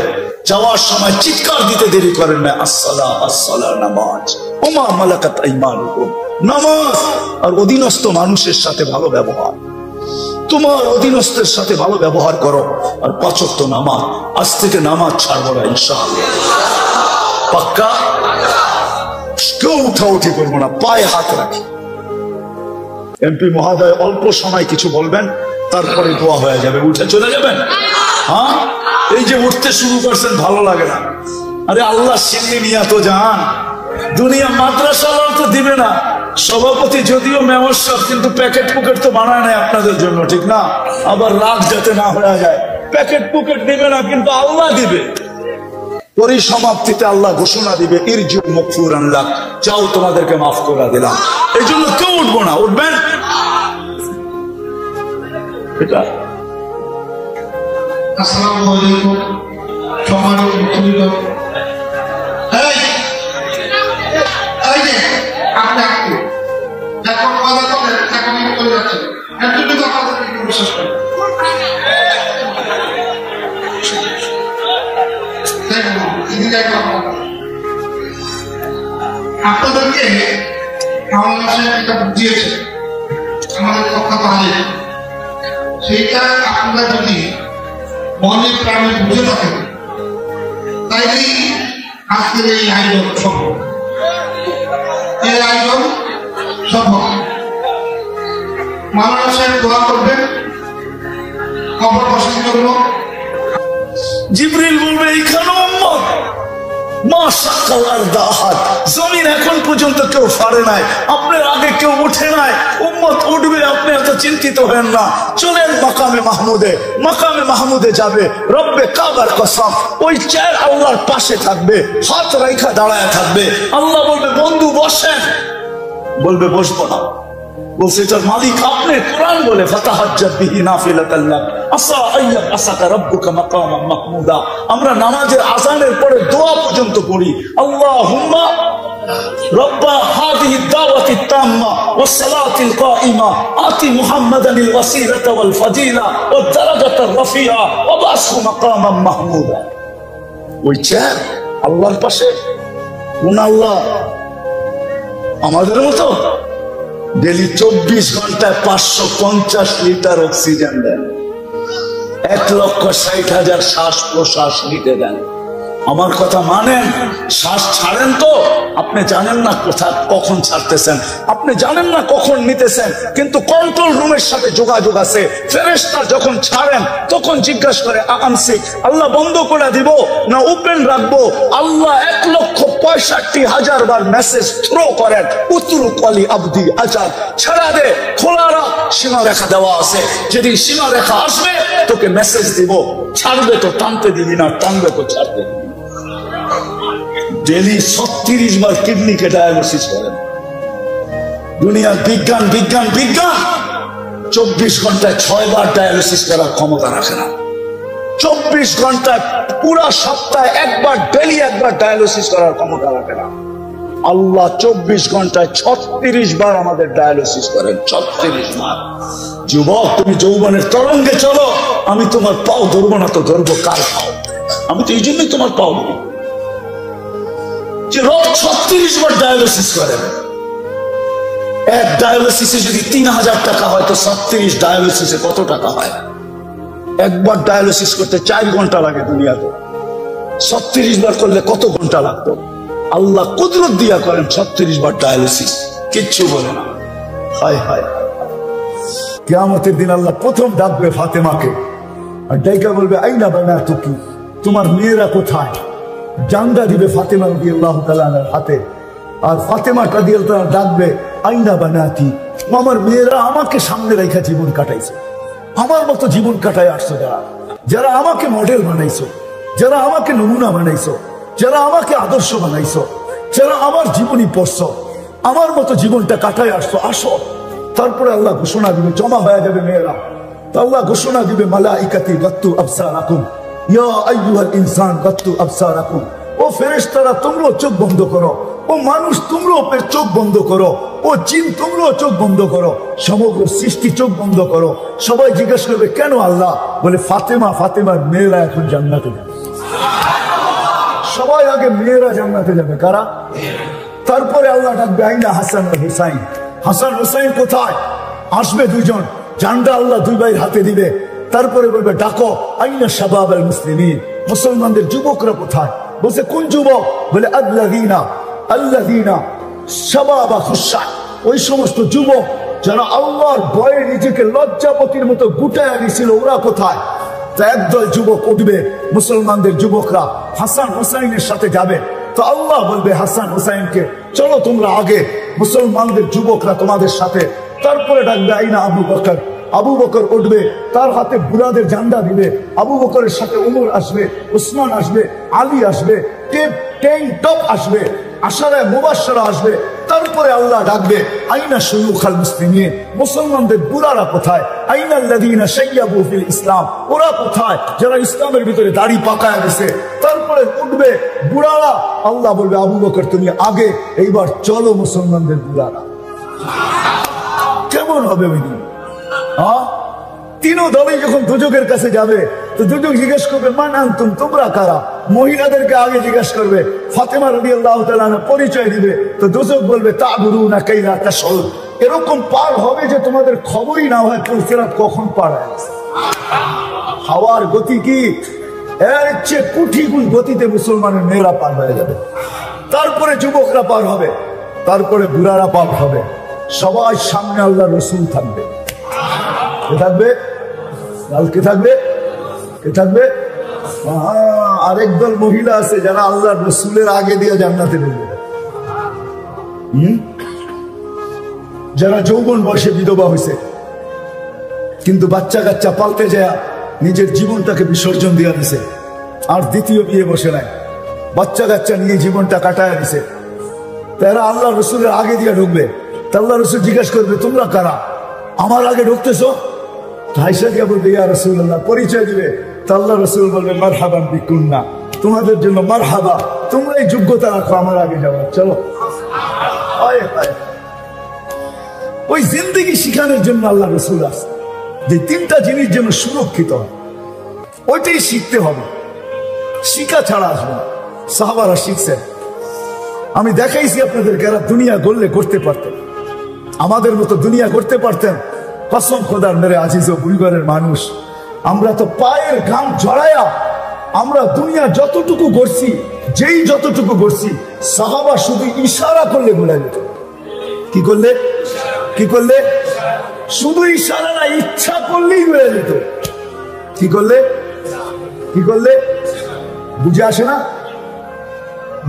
যাওয়ার সময় চিৎকার দিতে দেরি করেন নাই, আসসালাহ আসসালাহ, নামাজ। ওমা মালাকাত আইমানুকুম, নামাজ। আর অধীনস্থ মানুষের সাথে ভালো ব্যবহার। তোমার অধীনস্থের সাথে ভালো ব্যবহার করো। আর 5 ওয়াক্ত নামাজ। আজ থেকে নামাজ ছাড়বো না ইনশাআল্লাহ। পাক্কা? কেউ উঠাউঠি করবো না, পায়ে হাত রাখি। এমপি মহোদয় অল্প সময় কিছু বলবেন, তারপরে দোয়া হয়ে যাবে, উঠে চলে যাবেন। হ্যাঁ, এই যে উঠতে শুরু করছেন ভালো লাগে না। আরে আল্লাহ সিন্নি নিয়ে তো যান। দুনিয়া মাদ্রাসা তো দিবে না। সভাপতি যদিও মেয়র সাহেব, কিন্তু প্যাকেট পুকেট তো বানায় নাই আপনাদের জন্য, ঠিক না? আবার রাত যাতে না হয়ে যায়, প্যাকেট পুকেট দিবে না, কিন্তু আল্লাহ দিবে। পরিসমাপ্তিতে আল্লাহ ঘোষণা দিবে, ইরজু মাগফুরান লাক, চাও তোমাদেরকে মাফ করে দিলাম। এই জন্য কেউ উঠবো না। উঠবেন? এটা আসসালামু আলাইকুম সম্মানিত মুসলিম। এই যে আপনি এখন কথা বলেন, এখন করে যাচ্ছেন, একটু কথা একটু বিশ্বাস করেন। আপনাদেরকে বাংলাদেশে একটা বুঝিয়েছে আমাদের প্রখ্যাত আলেম, সেইটা আপনারা যদি মনে প্রাণে বুঝে থাকেন তাইলেই আজকের এই আয়োজন সম্ভব। এই আয়োজন সম্ভব। মাওলানা সাহেব দোয়া করবেন কবর বসার জন্য। জিবরিল বলবে এইখানে উম্মত মাশাআল্লাহ আরদাহাত, জমিন এখন পর্যন্ত কেউ ফাড়ে নাই, আপনার আগে কেউ উঠে নাই, উম্মত উঠবে, আপনি এত চিন্তিত হেন না। চলেন মাকামে মাহমুদে। মাকামে মাহমুদে যাবে, রব্বে কাবার কসম, ওই চেয়ার আল্লাহর পাশে থাকবে, হাত রাইখা দাঁড়ায় থাকবে। আল্লাহ বলবে বন্ধু বসেন, বলবে বসবো না। বলছে এটার মালিক আপনি। কোরআন বলে ফাতাহাজ্জাত বিহি নাফিলাতান লাক আসা আইয়াব আসাকা রাব্বুকা মাকামান মাহমুদা। আমরা নামাজের আযানের পরে দোয়া পর্যন্ত পড়ি, আল্লাহুম্মা রাব্বা হাযিহি দাওয়াতিত তাম্মা ওয়াস সালাতিল কাইমা আতি মুহাম্মাদানিল ওয়াসিলাতা ওয়াল ফাজিলা ওয়াদ দারাজাতার রাফিআ ওয়া বাসহু মাকামান মাহমুদা। ওই চেয়ার আল্লাহর পাশে। কোন আল্লাহ? আমাদের মতো ডেলি 24 ঘন্টায় 550 লিটার অক্সিজেন দেন, 1,60,000 শ্বাস প্রশ্বাস নিতে দেন। আমার কথা মানেন? শ্বাস ছাড়েন তো আপনি জানেন না কোথা কখন ছাড়তেছেন, আপনি জানেন না কখন নিতেছেন, কিন্তু কন্ট্রোল রুমের সাথে যোগাযোগ আছে। ফেরেশতা যখন ছাড়েন তখন জিজ্ঞাসা করে আমসিক, আল্লাহ বন্ধ করে দিব না ওপেন রাখবো? আল্লাহ 1,65,000 বার মেসেজ থ্রো করেন, উতরু কলি আবদি আজাদ, ছাড়া দে, খোলা রাখ, সীমা রেখা দেওয়া আছে। যেদিন সীমা রেখা আসবে তোকে মেসেজ দিব, ছাড়বে তো টানতে দিবি না, টানবে তো ছাড়বে। ডেলি 36 বার কিডনিকে ডায়ালিসিস করেন। দুনিয়ার বিজ্ঞান বিজ্ঞান বিজ্ঞান 24 ঘন্টায় 6 বার ডায়ালিসিস করার ক্ষমতা রাখে না। 24 ঘন্টায় পুরা সপ্তাহে একবার, ডেলি একবার ডায়ালিসিস করার ক্ষমতা রাখে না। আল্লাহ 24 ঘন্টায় 36 বার আমাদের ডায়ালিসিস করেন, 36 বার। যুবক, তুমি যৌবনের তরঙ্গে চলো, আমি তোমার পাও ধরবো না তো ধরবো কার পাও? আমি তো এই জন্যই তোমার পাও ধরি যে রোজ 36 বার ডায়ালিসিস করেন। এক ডায়ালিসিসে যদি 3000 টাকা হয়, তো 36 ডায়ালিসিসে কত টাকা হয়? একবার ডায়ালিসিস করতে 4 ঘন্টা লাগে দুনিয়াতে, 36 বার করলে কত ঘন্টা লাগতো? আল্লাহ কুদরত দিয়া করেন 36 বার ডায়ালিসিস, কিচ্ছু বলে না। হায় হায়, কিয়ামতের দিন আল্লাহ প্রথম ডাকবে ফাতেমাকে, আর ডাইকা বলবে আইনা বানাতুকি, তোমার মেয়েরা কোথায়? জান্ডা দিবে ফাতেমা রাদিয়াল্লাহু তাআলা আনহার হাতে, আর ফাতেমা রাদিয়াল্লাহু তাআলা ডাকবে আইনা বানাতি, আমার মেয়েরা আমাকে সামনে রেখে জীবন কাটাইছে, আমার মতো জীবন কাটায় আসছো, যারা আমাকে মডেল বানাইছো, যারা আমাকে নমুনা বানাইছো, যারা আমাকে আদর্শ বানাইছো, যারা আমার জীবনী পড়ছো, আমার মতো জীবনটা কাটায় আসছো, আসো। তারপরে আল্লাহ ঘোষণা দিবে, জমা হয়ে যাবে মেয়েরা, তো আল্লাহ ঘোষণা দিবে মালাইকাতি গাত্তু আবসারাকুম ইয়া আইয়ুহাল ইনসান গাত্তু আবসারাকুম, ও ফেরেশতারা তোমরাও চোখ বন্ধ করো, ও মানুষ তোমরাও চোখ বন্ধ করো, ও জিন তোমরাও চোখ বন্ধ করো, সমগ্র সৃষ্টি চোখ বন্ধ করো। সবাই জিজ্ঞেস করবে কেন আল্লাহ? বলে ফাতেমা, ফাতেমার মেয়েরা এখন জান্নাতে যাবে। সবাই আগে মেয়েরা জান্নাতে যাবে, কারা? তারপরে আল্লাহ ডাকবে আইনা হাসান আর হুসাইন, হাসান হুসাইন কোথায়? আসবে দুইজন, জান্ডা আল্লাহ দুই ভাইয়ের হাতে দিবে। তারপরে বলবে ডাকো আইনা শাবাব আল মুসলিমিন, মুসলমানদের যুবকরা কোথায়? বলছে কোন যুবক? বলে আল্লাযীনা শাবাবা খুশান, ওই সমস্ত যুবক যারা আল্লাহর ভয়ে নিজেকে লজ্জাপতির মতো গুটায় দিয়েছিল, ওরা কোথায়? তা একদল যুবক উঠবে, মুসলমানদের যুবকরা হাসান হুসাইনের সাথে যাবে। তো আল্লাহ বলবে হাসান হুসাইনকে, চলো তোমরা আগে, মুসলমানদের যুবকরা তোমাদের সাথে। তারপরে ডাকবে আইনা আবু বকর, আবু বকর উঠবে, তার হাতে বুরাদের ঝান্ডা দিবে, আবু বকরের সাথে উমর আসবে, উসমান আসবে, আলী আসবে, টপ আসবে, আশারায়ে মুবাশশারা আসবে। তারপরে আল্লাহ ডাকবে আইনা শুয়ুখাল মুসলিমিন, মুসলমানদের বুড়ারা কোথায়? আইনাল্লাযীনা শাইয়াবু ফিল ইসলাম, ওরা কোথায় যারা ইসলামের ভিতরে দাড়ি পাকায় গেছে? তারপরে উঠবে বুড়ারা, আল্লাহ বলবে আবু বকর তুমি আগে, এইবার চলো মুসলমানদের বুড়ারা। কেমন হবে ওই দিন? তিনও দলে যখন দুজকের কাছে যাবে, তো দুজক জিজ্ঞেস করবে মান আনতুম, তোমরা কারা? মহিলাদেরকে আগে জিজ্ঞেস করবে, ফাতেমা রাদিয়াল্লাহু তাআলা পরিচয় দিবে, তো দুজক বলবে তা'বুরুনা কাইলা তাশউর, এরকম পার হবে যে তোমাদের খবরই না হয় সিরাত কখন পার হয়। হাওয়ার গতি কি? এর চেয়ে কোটি গুণ গতিতে মুসলমানের মেয়েরা পার হয়ে যাবে। তারপরে যুবকরা পার হবে, তারপরে বুড়ারা পার হবে, সবাই সামনে আল্লাহ রসুল থাকবে। কে থাকবে? কে থাকবে? কে থাকবে? আরেক দল মহিলা আছে যারা আল্লাহ রসুলের আগে দিয়ে জান্নাতে ঢুকবে, যারা যৌবন বয়সে বিধবা হয়েছে, কিন্তু বাচ্চা কাচ্চা পালতে যায় নিজের জীবনটাকে বিসর্জন দিয়ে দিছে, আর দ্বিতীয় বিয়ে বসে নাই, বাচ্চা কাচ্চা নিয়ে জীবনটা কাটায় দিছে। তারা আল্লাহ রসুলের আগে দিয়ে ঢুকবে। তা আল্লাহ রসুল জিজ্ঞাসা করবে তোমরা কারা, আমার আগে ঢুকতেছো? হাইসা দিয়া বলবে ইয়া রাসূলুল্লাহ, পরিচয় দিবে। তা আল্লাহ রসুল বলবে মারহাবান বিকুন্না, তোমাদের জন্য মারহাবা, তোমরাই যোগ্যতা রাখো আমার আগে যাওয়ার, চলো। ওই জিন্দেগি শিখানোর জন্য আল্লাহ রসুল আসে, যে তিনটা জিনিস যেন সুরক্ষিত হয়, ওইটাই শিখতে হবে, শিখা ছাড়া আসবে না। সাহাবারা শিখছেন, আমি দেখাইছি আপনাদেরকে, এরা দুনিয়া গড়লে করতে পারতেন, আমাদের মতো দুনিয়া করতে পারতেন? কসম খোদার মেরে আজিজ ও বুইগরের মানুষ, আমরা তো পায়ের ঘাম ঝরায়া আমরা দুনিয়া যতটুকু গড়ছি, যেই যতটুকু গড়ছি, সাহাবা শুধু ইশারা করলে ভুলে যেত। কি করলে? কি করলে? শুধু ইশারা না, ইচ্ছা করলেই হয়ে যেত। কি করলে? কি করলে? বুঝে আসে না?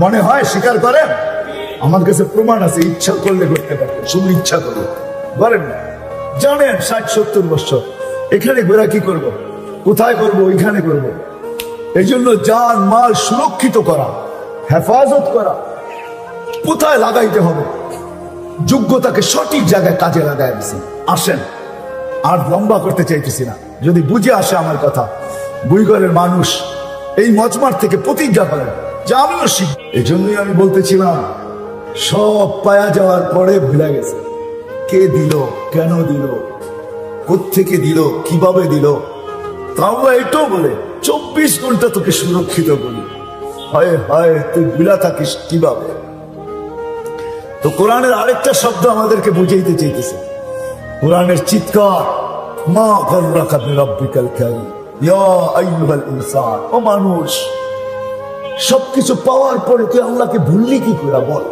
মনে হয় স্বীকার করেন? আমার কাছে প্রমাণ আছে, ইচ্ছা করলে করতে পারতেন, শুধু ইচ্ছা করলে করেন না। জানেন 60-70 বছর এখানে ঘোরা কি করব, কোথায় করব, ওইখানে করব। এই জন্য জান মাল সুরক্ষিত করা, হেফাজত করা, কোথায় লাগাইতে হবে, যোগ্যতাকে সঠিক জায়গায় কাজে লাগাই দিছি। আসেন, আর লম্বা করতে চাইতেছি না, যদি বুঝে আসে আমার কথা, বুইগরের মানুষ এই মজমার থেকে প্রতিজ্ঞা করেন যে আমিও শিখব। এই জন্যই আমি বলতেছিলাম, সব পায়া যাওয়ার পরে ভুলে গেছে কে দিল, কেন দিল, কোত্থেকে দিল, কিভাবে দিল। তাও এটাও বলে 24 ঘন্টা তোকে সুরক্ষিত করি। হায় হায়, তুই ভুলা থাকিস কিভাবে? তো কোরআনের আরেকটা শব্দ আমাদেরকে বুঝাইতে চাইতেছে, কোরআনের চিৎকার, মা গররাকা বিরাব্বিকাল কারীম ইয়া আইয়ুহাল ইনসান। ও মানুষ, সবকিছু পাওয়ার পরে তুই আল্লাহকে ভুললি কি করে? বল।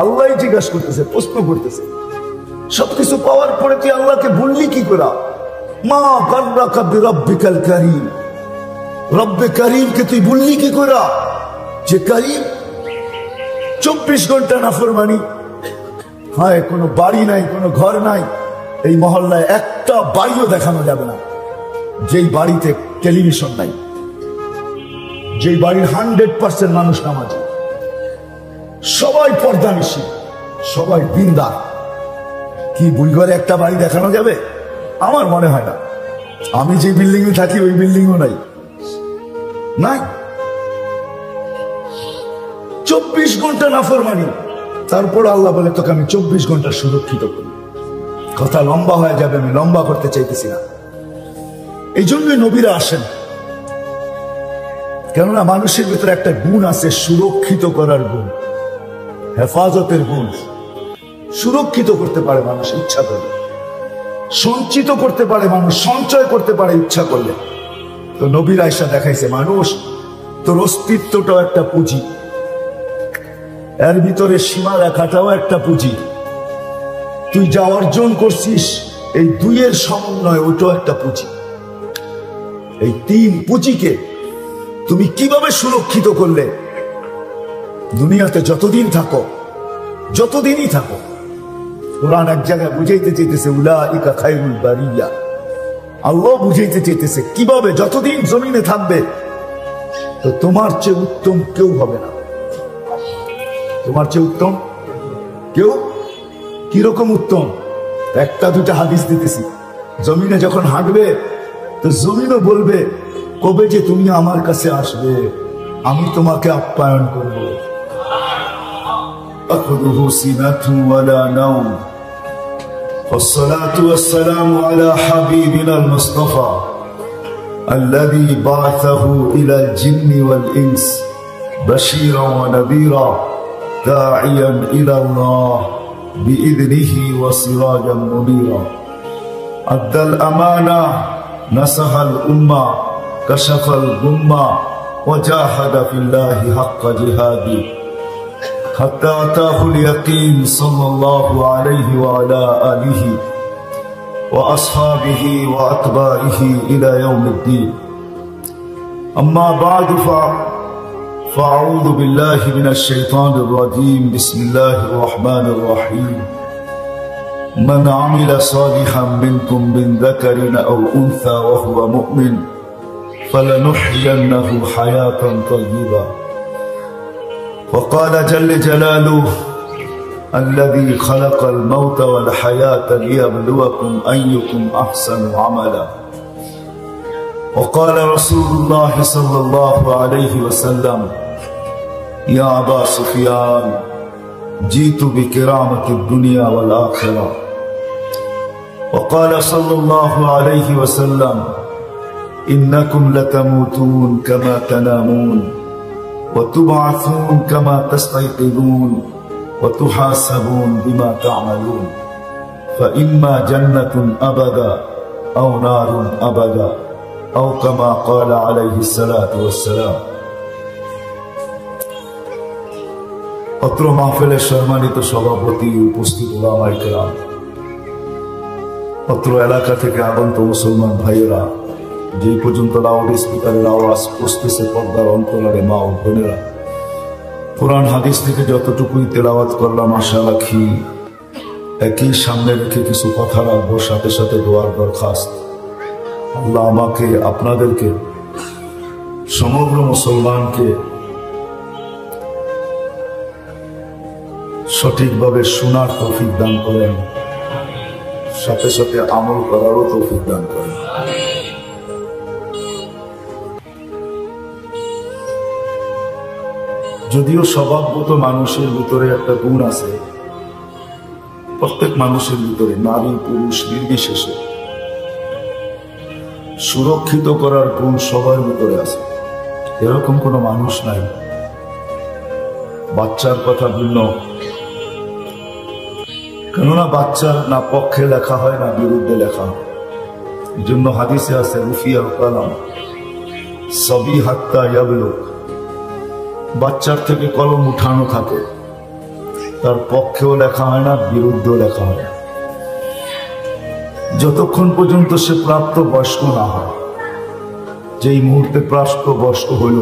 আল্লাহ জিজ্ঞাসা করতেছে, প্রশ্ন করতেছে, সবকিছু পাওয়ার পরে তুই আল্লাহকে ভুললি কি করে? মা গররাকা বিরাব্বিকাল কারীম, রব্বে কারীমকে তুই ভুললি কি করে? যে কারীম 24 ঘন্টা নাফরমানি। হায়, কোনো বাড়ি নাই, কোনো ঘর নাই, এই মহল্লায় একটা বাড়িও দেখানো যাবে না যেই বাড়িতে টেলিভিশন নাই, যেই বাড়ির 100% মানুষ নামাজি, সবাই পর্দানিশী, সবাই দিনদার। কি বুইঘরে একটা বাড়ি দেখানো যাবে? আমার মনে হয় না। আমি যে বিল্ডিং এ থাকি ওই বিল্ডিংও নাই, নাই। 24 ঘন্টা নাফরমানি, তারপর আল্লাহ বলে তোকে আমি 24 ঘন্টা সুরক্ষিত করি। কথা লম্বা হয়ে যাবে, আমি লম্বা করতে চাইতেছি না। এই জন্যই নবীরা আসেন, কেননা মানুষের ভিতরে একটা গুণ আছে, সুরক্ষিত করার গুণ, হেফাজতের গুণ। সুরক্ষিত করতে পারে মানুষ ইচ্ছা করলে, সঞ্চিত করতে পারে মানুষ, সঞ্চয় করতে পারে ইচ্ছা করলে। তো নবীর আয়েশা দেখাইছে, মানুষ তোর অস্তিত্বটাও একটা পুঁজি, এর ভিতরে সীমা রেখাটাও একটা পুঁজি। তুই যা অর্জন করছিস এই দুইয়ের সমন্বয়, ওটাও একটা পুঁজি। এই 3 পুঁজিকে তুমি কিভাবে সুরক্ষিত করলে? দুনিয়াতে যতদিন থাকো, যতদিনই থাকো, কোরআন এক জায়গায় বুঝাইতে চাইতেছে উলাইকা খায়রুল বারিয়া। আল্লাহ বুঝাইতে চাইতেছে কিভাবে যতদিন জমিনে থাকবে তো তোমার চেয়ে উত্তম কেউ হবে না। তোমার চেয়ে উত্তম কেউ? কিরকম উত্তম? একটা দুটা হাদিস দিতেছি। জমিনে যখন হাঁটবে তো জমিনও বলবে, কবে যে তুমি আমার কাছে আসবে, আমি তোমাকে আপ্যায়ন করব। আখুযুহু সিনাতুন ওয়ালা নাওম والصلاة والسلام على حبيبنا المصطفى الذي بعثه إلى الجن والإنس بشيرا ونذيرا داعيا إلى الله بإذنه وسراجا منيرا أدى الأمانة نصح الأمة كشف الغمة وجاهد في الله حق جهاده حتى أتاه اليقين صلى الله عليه وعلى آله وأصحابه وأتباعه إلى يوم الدين. أما بعد فأعوذ بالله من الشيطان الرجيم. بسم الله الرحمن الرحيم. من عمل صالحا منكم من ذكر أو أنثى وهو مؤمن فلنحيينه حياة طيبة. وقال جل جلاله الذي خلق الموت والحياة ليبلوكم أيكم أحسن عملا. وقال رسول الله صلى الله عليه وسلم يا أبا سفيان جئت بكرامة الدنيا والآخرة. وقال صلى الله عليه وسلم إنكم لتموتون كما تنامون وتبعثون كما تستيقظون وتحاسبون بما تعملون فإما جنة أبدا أو نار أبدا أو كما قال عليه الصلاة والسلام. অত্র মাহফিলের সম্মানিত সভাপতি, উপস্থিত উলামায়ে কেরাম, অত্র এলাকা থেকে আগত মুসলমান ভাইয়েরা, যেই পর্যন্ত লাউড স্পিকারের আওয়াজ পৌঁছতেছে পর্দার অন্তরালে মা ও বোনেরা, কোরআন হাদিস থেকে যতটুকুই তেলাওয়াত করলাম, আশা রাখি একই সামনে রেখে কিছু কথা রাখবো, সাথে সাথে দোয়ার দরখাস্ত। আল্লাহ আমাকে, আপনাদেরকে, সমগ্র মুসলমানকে সঠিকভাবে শোনার তৌফিক দান করেন, সাথে সাথে আমল করারও তৌফিক দান করেন। যদিও স্বভাবগত মানুষের ভিতরে একটা গুণ আছে, প্রত্যেক মানুষের ভিতরে, নারী পুরুষ নির্বিশেষে সুরক্ষিত করার গুণ সবার ভিতরে আছে। এরকম কোনো মানুষ নাই। বাচ্চার কথা ভিন্ন, কেননা বাচ্চার না পক্ষে লেখা হয় না বিরুদ্ধে লেখা হয়। এই জন্য হাদিসে আছে রুফিয়া কালাম সবই হাত্তা ইয়াবলুগ, বাচ্চার থেকে কলম উঠানো থাকে, তার পক্ষেও লেখা হয় না বিরুদ্ধেও লেখা হয় না, যতক্ষণ পর্যন্ত সে প্রাপ্ত বয়স্ক না হয়। যেই মুহূর্তে প্রাপ্ত বয়স্ক হইল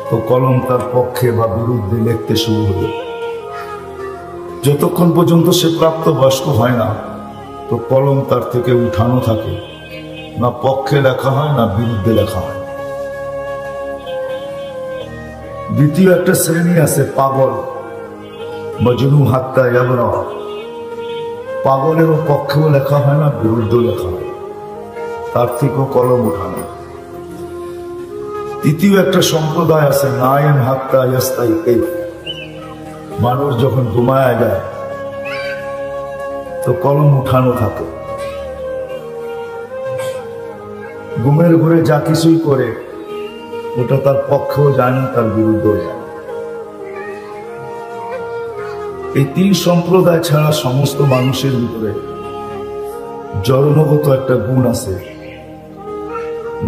তো কলম তার পক্ষে বা বিরুদ্ধে লিখতে শুরু হলো। যতক্ষণ পর্যন্ত সে প্রাপ্ত বয়স্ক হয় না তো কলম তার থেকে উঠানো থাকে, না পক্ষে লেখা হয় না বিরুদ্ধে লেখা হয়। দ্বিতীয় একটা শ্রেণী আছে পাগল, মজনু হাত্তা ইয়াবরা, পাগলেরও পক্ষেও লেখা হয় না বিরুদ্ধেও লেখা হয়, তার থেকেও কলম উঠানো। তৃতীয় একটা সম্প্রদায় আছে নায়েম হাত্তা ইয়াস্তাইকিজ, মানুষ যখন ঘুমায় যায় তো কলম উঠানো থাকে। ঘুমের ঘরে যা কিছুই করে ওটা তার পক্ষেও যায় না, তার বিরুদ্ধেও যায় না। এই তিন সম্প্রদায় ছাড়া সমস্ত মানুষের ভিতরে জন্মগত একটা গুণ আছে,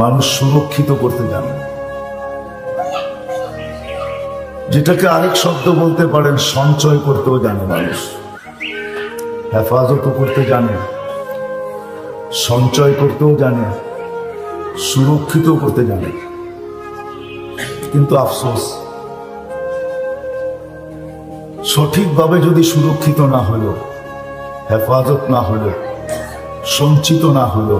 মানুষ সুরক্ষিত করতে জানে, যেটাকে আরেক শব্দ বলতে পারেন সঞ্চয় করতেও জানে। মানুষ হেফাজত করতে জানে, সঞ্চয় করতেও জানে, সুরক্ষিত করতে জানে। কিন্তু আফসোস, সঠিকভাবে যদি সুরক্ষিত না হলো, হেফাজত না হলো, সঞ্চিত না হলো,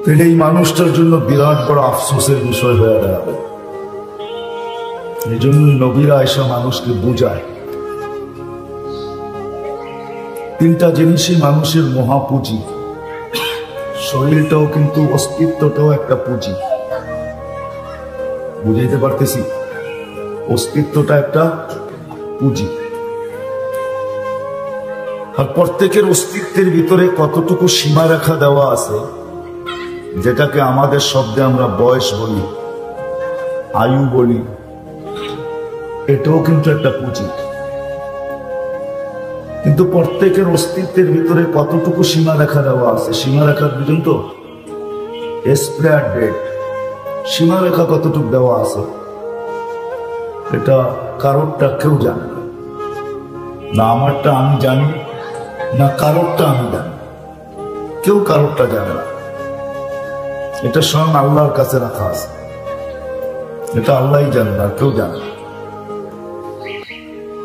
তাহলে এই মানুষটার জন্য বিরাট বড় আফসোসের বিষয় হয়ে দাঁড়াবে। এই জন্যই নবীরা এসে মানুষকে বুঝায় তিনটা জিনিসই মানুষের মহাপুঁজি। শরীরটাও কিন্তু, অস্তিত্বটাও একটা পুঁজি। বুঝাইতে পারতেছি? অস্তিত্বটা একটা পুঁজি, আর প্রত্যেকের অস্তিত্বের ভিতরে কতটুকু সীমারেখা দেওয়া আছে, যেটাকে আমাদের শব্দে আমরা বয়স বলি, আয়ু বলি, এটাও কিন্তু একটা পুঁজি। কিন্তু প্রত্যেকের অস্তিত্বের ভিতরে কতটুকু সীমারেখা দেওয়া আছে, সীমারেখা পর্যন্ত এক্সপায়ার ডেট, সীমারেখা কতটুকু দেওয়া আছে এটা কারোরটা কেউ জানে না। না আমারটা আমি জানি, না কারোরটা আমি জানি, কেউ কারোরটা জানে না। এটা স্বয়ং আল্লাহর কাছে রাখা আছে, এটা আল্লাহই জানেন আর কেউ জানে না।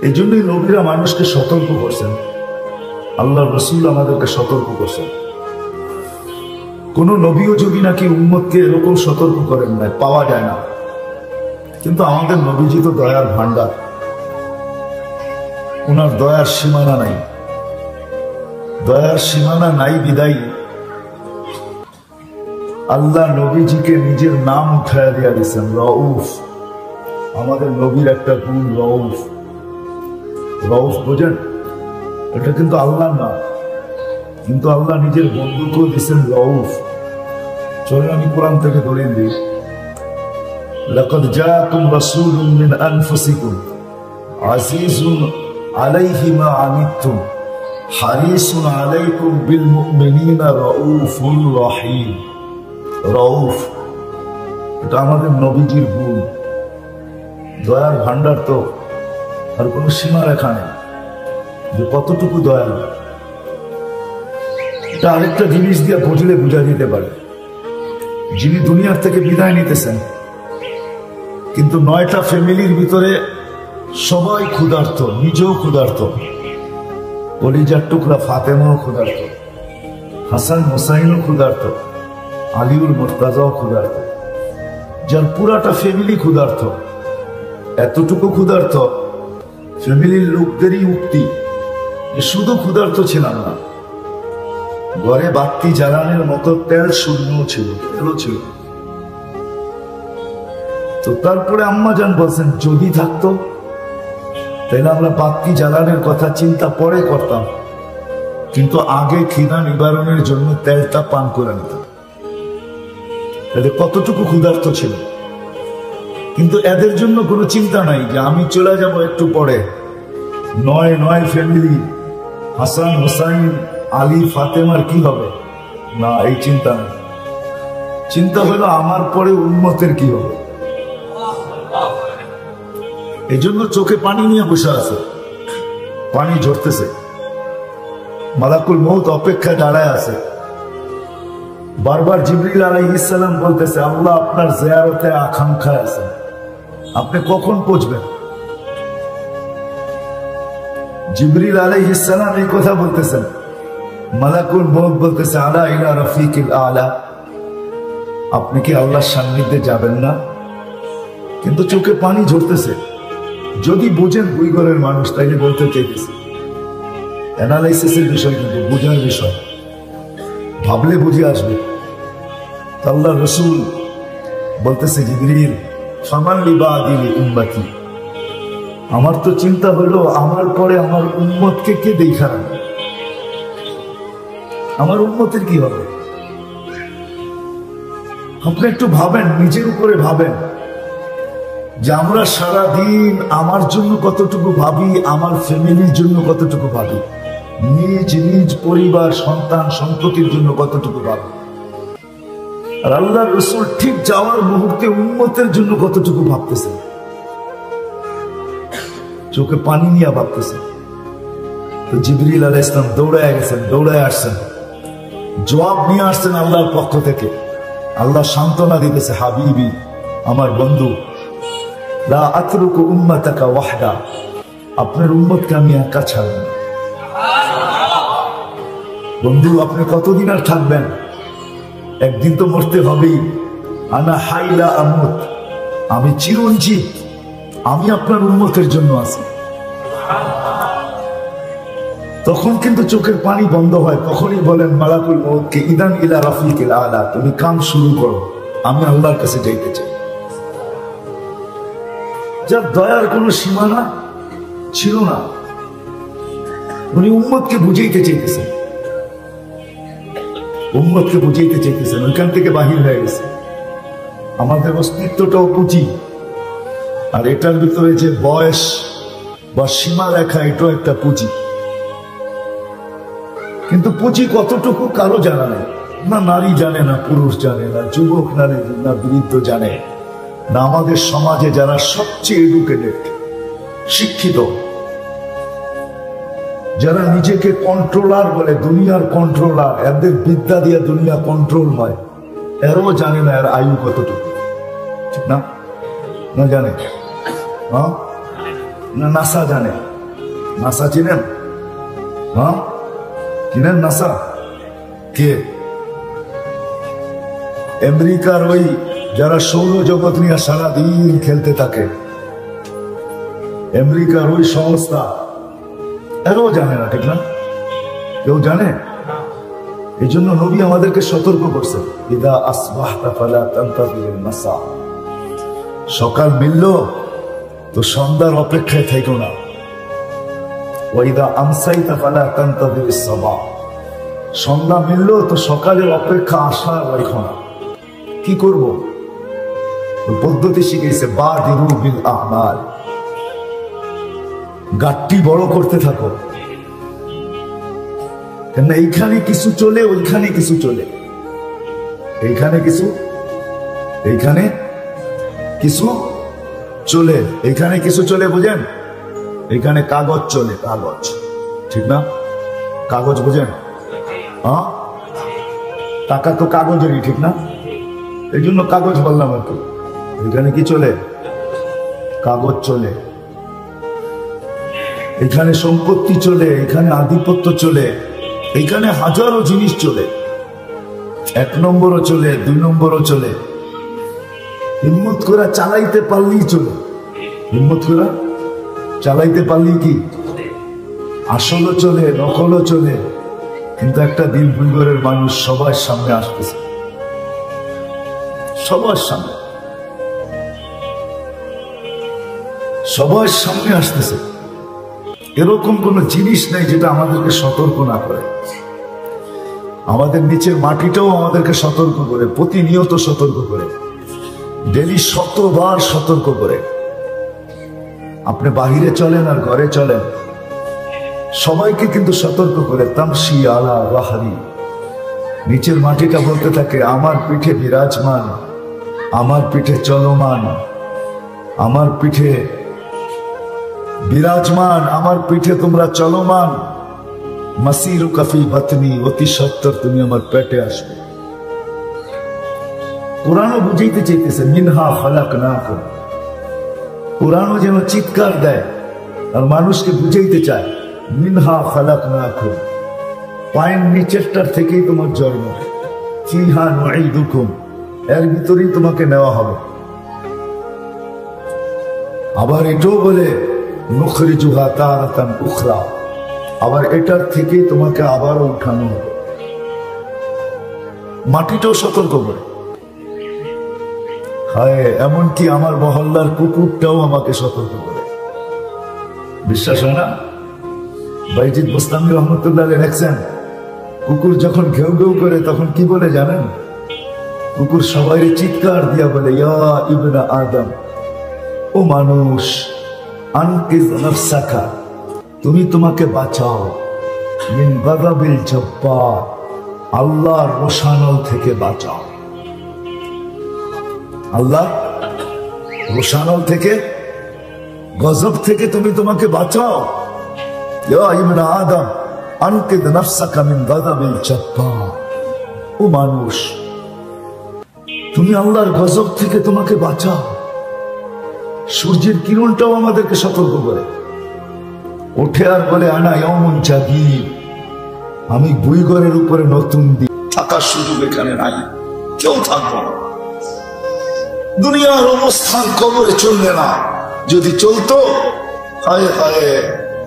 এই জন্যই নবীরা মানুষকে সতর্ক করছেন, আল্লাহর রাসূল আমাদেরকে সতর্ক করছেন। কোন নবীও যদি নাকি উম্মতকে এরকম সতর্ক করেন না, পাওয়া যায় না। কিন্তু আমাদের নবীজি তো দয়ার ভান্ডার, ওনার দয়ার সীমানা নাই। দয়ার সীমানা নাই বিদায়ী আল্লাহ নবীজিকে নিজের নাম উঠায় দিয়া দিয়েছেন রউফ। আমাদের নবীর একটা গুণ রউফ। রউফ বোঝেন? এটা কিন্তু আল্লাহর নাম, কিন্তু আল্লাহ নিজের বন্ধুকেও দিয়েছেন রউফ। চলেন আমি কোরআন থেকে ধরিয়ে দিই, লাকাদ জাআকুম রাসূলুম মিন আনফুসিকুম আজিজুন আলাইহি মা আনিতুম হারিসুন আলাইকুম বিল মুমিনিনা রাউফুর রহিম। রউফ এটা আমাদের নবীজির গুণ। দয়ার ভান্ডার তো আর কোনো সীমারেখা নেই যে কতটুকু দয়ালু। এটা আরেকটা জিনিস দিয়ে বুঝলে বোঝা যেতে পারে, যিনি দুনিয়ার থেকে বিদায় নিতেছেন কিন্তু 9টা ফ্যামিলির ভিতরে সবাই ক্ষুধার্ত, নিজেও ক্ষুধার্ত, কলিজার টুকরা ফাতেমাও ক্ষুধার্ত, হাসান হোসাইনও ক্ষুধার্ত, আলিউল মুর্তাজাও ক্ষুধার্ত, যার পুরাটা ফ্যামিলি ক্ষুধার্ত। এতটুকু ক্ষুধার্ত, ফ্যামিলির লোকদেরই উক্তি যে শুধু ক্ষুধার্ত ছিলাম না, ঘরে বাতি জ্বালানোর মতো তেল শূন্য ছিল, তেলও ছিল। তো তারপরে আম্মা জান বলছেন যদি থাকতো তাহলে আমরা বাতি জ্বালানোর কথা চিন্তা পরে করতাম, কিন্তু আগে খিদা নিবারণের জন্য তেলটা পান করে নিতাম। তাহলে কতটুকু ক্ষুধার্ত ছিল। কিন্তু এদের জন্য কোনো চিন্তা নাই যে আমি চলে যাব একটু পরে, নয় নয় ফ্যামিলি, হাসান হোসাইন আলী ফাতেমার কি হবে, না এই চিন্তা নেই। চিন্তা হলো আমার পরে উম্মতের কি হবে। এই জন্য চোখে পানি নিয়ে বসে আছে, পানি ঝরতেছে, মালাকুল মউত অপেক্ষায় দাঁড়ায় আছে। বারবার জিবরিল আলাইহিস সালাম বলতেছে আল্লাহ আপনার জিয়ারতে আকাঙ্ক্ষায় আছে, আপনি কখন পৌঁছবেন। জিবরিল আলাইহিস সালাম এই কথা বলতেছেন, মালাকুল মউত বলতেছে আলা ইলা রফিকিল আলা, আপনি কি আল্লাহর সান্নিধ্যে যাবেন না। কিন্তু চোখে পানি ঝরতেছে। যদি বুঝেন দুই ঘরের মানুষ তাইলে বলতে চাইতেছে, অ্যানালাইসিসের বিষয় কিন্তু বুঝার বিষয়, ভাবলে বুঝে আসবে। আল্লাহ রসুল বলতেছে জিবরিল ফামান লিবাদিল উম্মতি, আমার তো চিন্তা হলো আমার পরে আমার উম্মতকে কে দেখা রাখবে, আমার উম্মতের কি হবে। আপনি একটু ভাবেন, নিজের উপরে ভাবেন যে আমরা সারাদিন আমার জন্য কতটুকু ভাবি, আমার ফ্যামিলির জন্য কতটুকু ভাবি, নিজ নিজ পরিবার সন্তান সন্ততির জন্য কতটুকু ভাবি। আর আল্লাহ রসুল ঠিক যাওয়ার মুহূর্তে উম্মতের জন্য কতটুকু ভাবতেছেন, চোখে পানি নিয়ে ভাবতেছেন। তো জিবরিল আলাইহিস সালাম দৌড়ায় গেছেন, দৌড়ায় আসছেন, জবাব নিয়ে আসছেন আল্লাহর পক্ষ থেকে। আল্লাহ সান্ত্বনা দিতেছে হাবিবি আমার বন্ধু, লা আতরুকু উম্মাতাকা ওয়াহদা, আপনার উম্মতকে আমি একা ছাড়ব না। বন্ধু আপনি কতদিন আর থাকবেন, একদিন তো মরতে হবেই। আনা হাইলা আমুত, আমি চিরঞ্জীব, আমি আপনার উম্মতের জন্য আছি। তখন কিন্তু চোখের পানি বন্ধ হয়, তখনই বলেন মালাকুল মউতকে ইদান ইলা রাফিকিল আলা, তুমি কাম শুরু করো, আমি আল্লাহর কাছে যাইতে চাই। যার দয়ার কোনো সীমানা ছিল না, উনি উম্মতকে বুঝাইতে চাইতেছেন, উম্মতকে বুঝাইতে চাইতেছেন, ওইখান থেকে বাহির হয়ে গেছে। আমাদের অস্তিত্বটাও পুঁজি, আর এটার ভিতরে যে বয়স বা সীমা রেখা, এটাও একটা পুঁজি। কিন্তু পুঁজি কতটুকু কারো জানা নেই, না নারী জানে, না পুরুষ জানে, না যুবক নারী না বৃদ্ধ জানে, না আমাদের সমাজে যারা সবচেয়ে এডুকেটেড শিক্ষিত, যারা নিজেকে কন্ট্রোলার বলে, দুনিয়ার কন্ট্রোলার, এদের বিদ্যা দিয়ে দুনিয়া কন্ট্রোল হয়, এরও জানে না এর আয়ু কতটুকু, ঠিক না? না জানে, হ্যাঁ না নাসা জানে, নাসা চিনেন? হ্যাঁ চিনেন নাসা কে? আমেরিকার ওই যারা সৌরজগৎ নিয়ে সারাদিন খেলতে থাকে, আমেরিকার ওই সংস্থা, এরও জানে না, ঠিক না? কেউ জানে? এই জন্য নবী আমাদেরকে সতর্ক করছেন, ইদা আসবাহতা ফালা তানতাযিরুন মাসা, সকাল মিলল তো সন্ধ্যার অপেক্ষায় থেকো না, ওয়া ইদা আমসাইতা ফালা তানতাযিরুস সাবাহ, সন্ধ্যা মিলল তো সকালের অপেক্ষা আশা রাখো না। কি করব? পদ্ধতি শিখেছে বাদিরু বিল আমাল, গাঠটি বড় করতে থাকো, কেন এইখানে কিছু চলে, ওইখানে কিছু চলে, এইখানে কিছু, এইখানে কিছু চলে, এইখানে কিছু চলে, বুঝেন? এইখানে কাগজ চলে, কাগজ, ঠিক না? কাগজ বুঝেন? হ্যাঁ, টাকা তো কাগজেরই, ঠিক না? এই জন্য কাগজ বললাম আর কি। এখানে কি চলে? কাগজ চলে। এখানে সম্পত্তি চলে, এখানে আধিপত্য চলে, এখানে হাজারো জিনিস চলে, 1 নম্বরও চলে, 2 নম্বরও চলে। হিম্মত করে চালাইতে পারলেই চলে, হিম্মত করে চালাইতে পারলেই কি আসলও চলে, নকলও চলে। কিন্তু একটা দিন ভুলগরের মানুষ সবার সামনে আসতেছে, সবার সামনে। সবার সামনে আসতেছে। এরকম কোন জিনিস নেই যেটা আমাদেরকে সতর্ক না করে। আমাদের নিচের মাটিটাও আমাদেরকে সতর্ক করে, প্রতিনিয়ত সতর্ক করে, ডেলি 100বার সতর্ক করে। আপনি বাহিরে চলেন আর ঘরে চলেন, সবাইকে কিন্তু সতর্ক করে। তামশি আলা রাহরি, নিচের মাটিটা বলতে থাকে আমার পিঠে বিরাজমান, আমার পিঠে চলমান, আমার পিঠে বিরাজমান, আমার পিঠে তোমরা চলমান। মাসিরু কাফি বাতনি, অতি সত্তর তুমি আমার পেটে আসবে। কোরআনও বুঝাইতে চাইতেছে মিনহা খালাকনাকুম। কোরআনও যেন চিৎকার দেয় আর মানুষকে বুঝাইতে চায় মিনহা খালাকনাকুম, পায়ের নিচেরটার থেকেই তোমার জন্ম। ফিহা নুঈদুকুম, এর ভিতরেই তোমাকে নেওয়া হবে। আবার এটাও বলে নুখরিজুহা তারাতান উখরা, আবার এটার থেকেই তোমাকে আবারও উঠানো হবে। মাটিটাও সতর্ক করে। হায়, এমনকি আমার মহল্লার কুকুরটাও আমাকে সতর্ক করে। বিশ্বাস হয় না? বাইজিদ বোস্তামি রহমতুল্লাহ লেখছেন, কুকুর যখন ঘেউ ঘেউ করে তখন কি বলে জানেন? কুকুর সবাই চিৎকার দিয়া বলে ইয়া ইবনা আদম, ও মানুষ, আনকিজ নাফসাকা, তুমি তোমাকে বাঁচাও, মিন গাযাবিল জব্বার, আল্লাহর রোষানল থেকে বাঁচাও। আল্লাহ রোষানল থেকে, গজব থেকে তুমি তোমাকে বাঁচাও। ইয়া ইবনা আদম আনকিজ নাফসাকা মিন গাযাবিল জব্বার, ও মানুষ, তুমি আল্লাহর গজব থেকে তোমাকে বাঁচাও। সূর্যের কিরণটাও আমাদেরকে সতর্ক করে। ওঠে আর বলে আনা ইয়াউমুন জাদীদ, আমি বুইগরের উপরে নতুন দিন। থাকার সুযোগ এখানে নাই, কেউ থাকবো না। দুনিয়ার অবস্থান কবরে চলবে না। যদি চলতো, হায় হায়,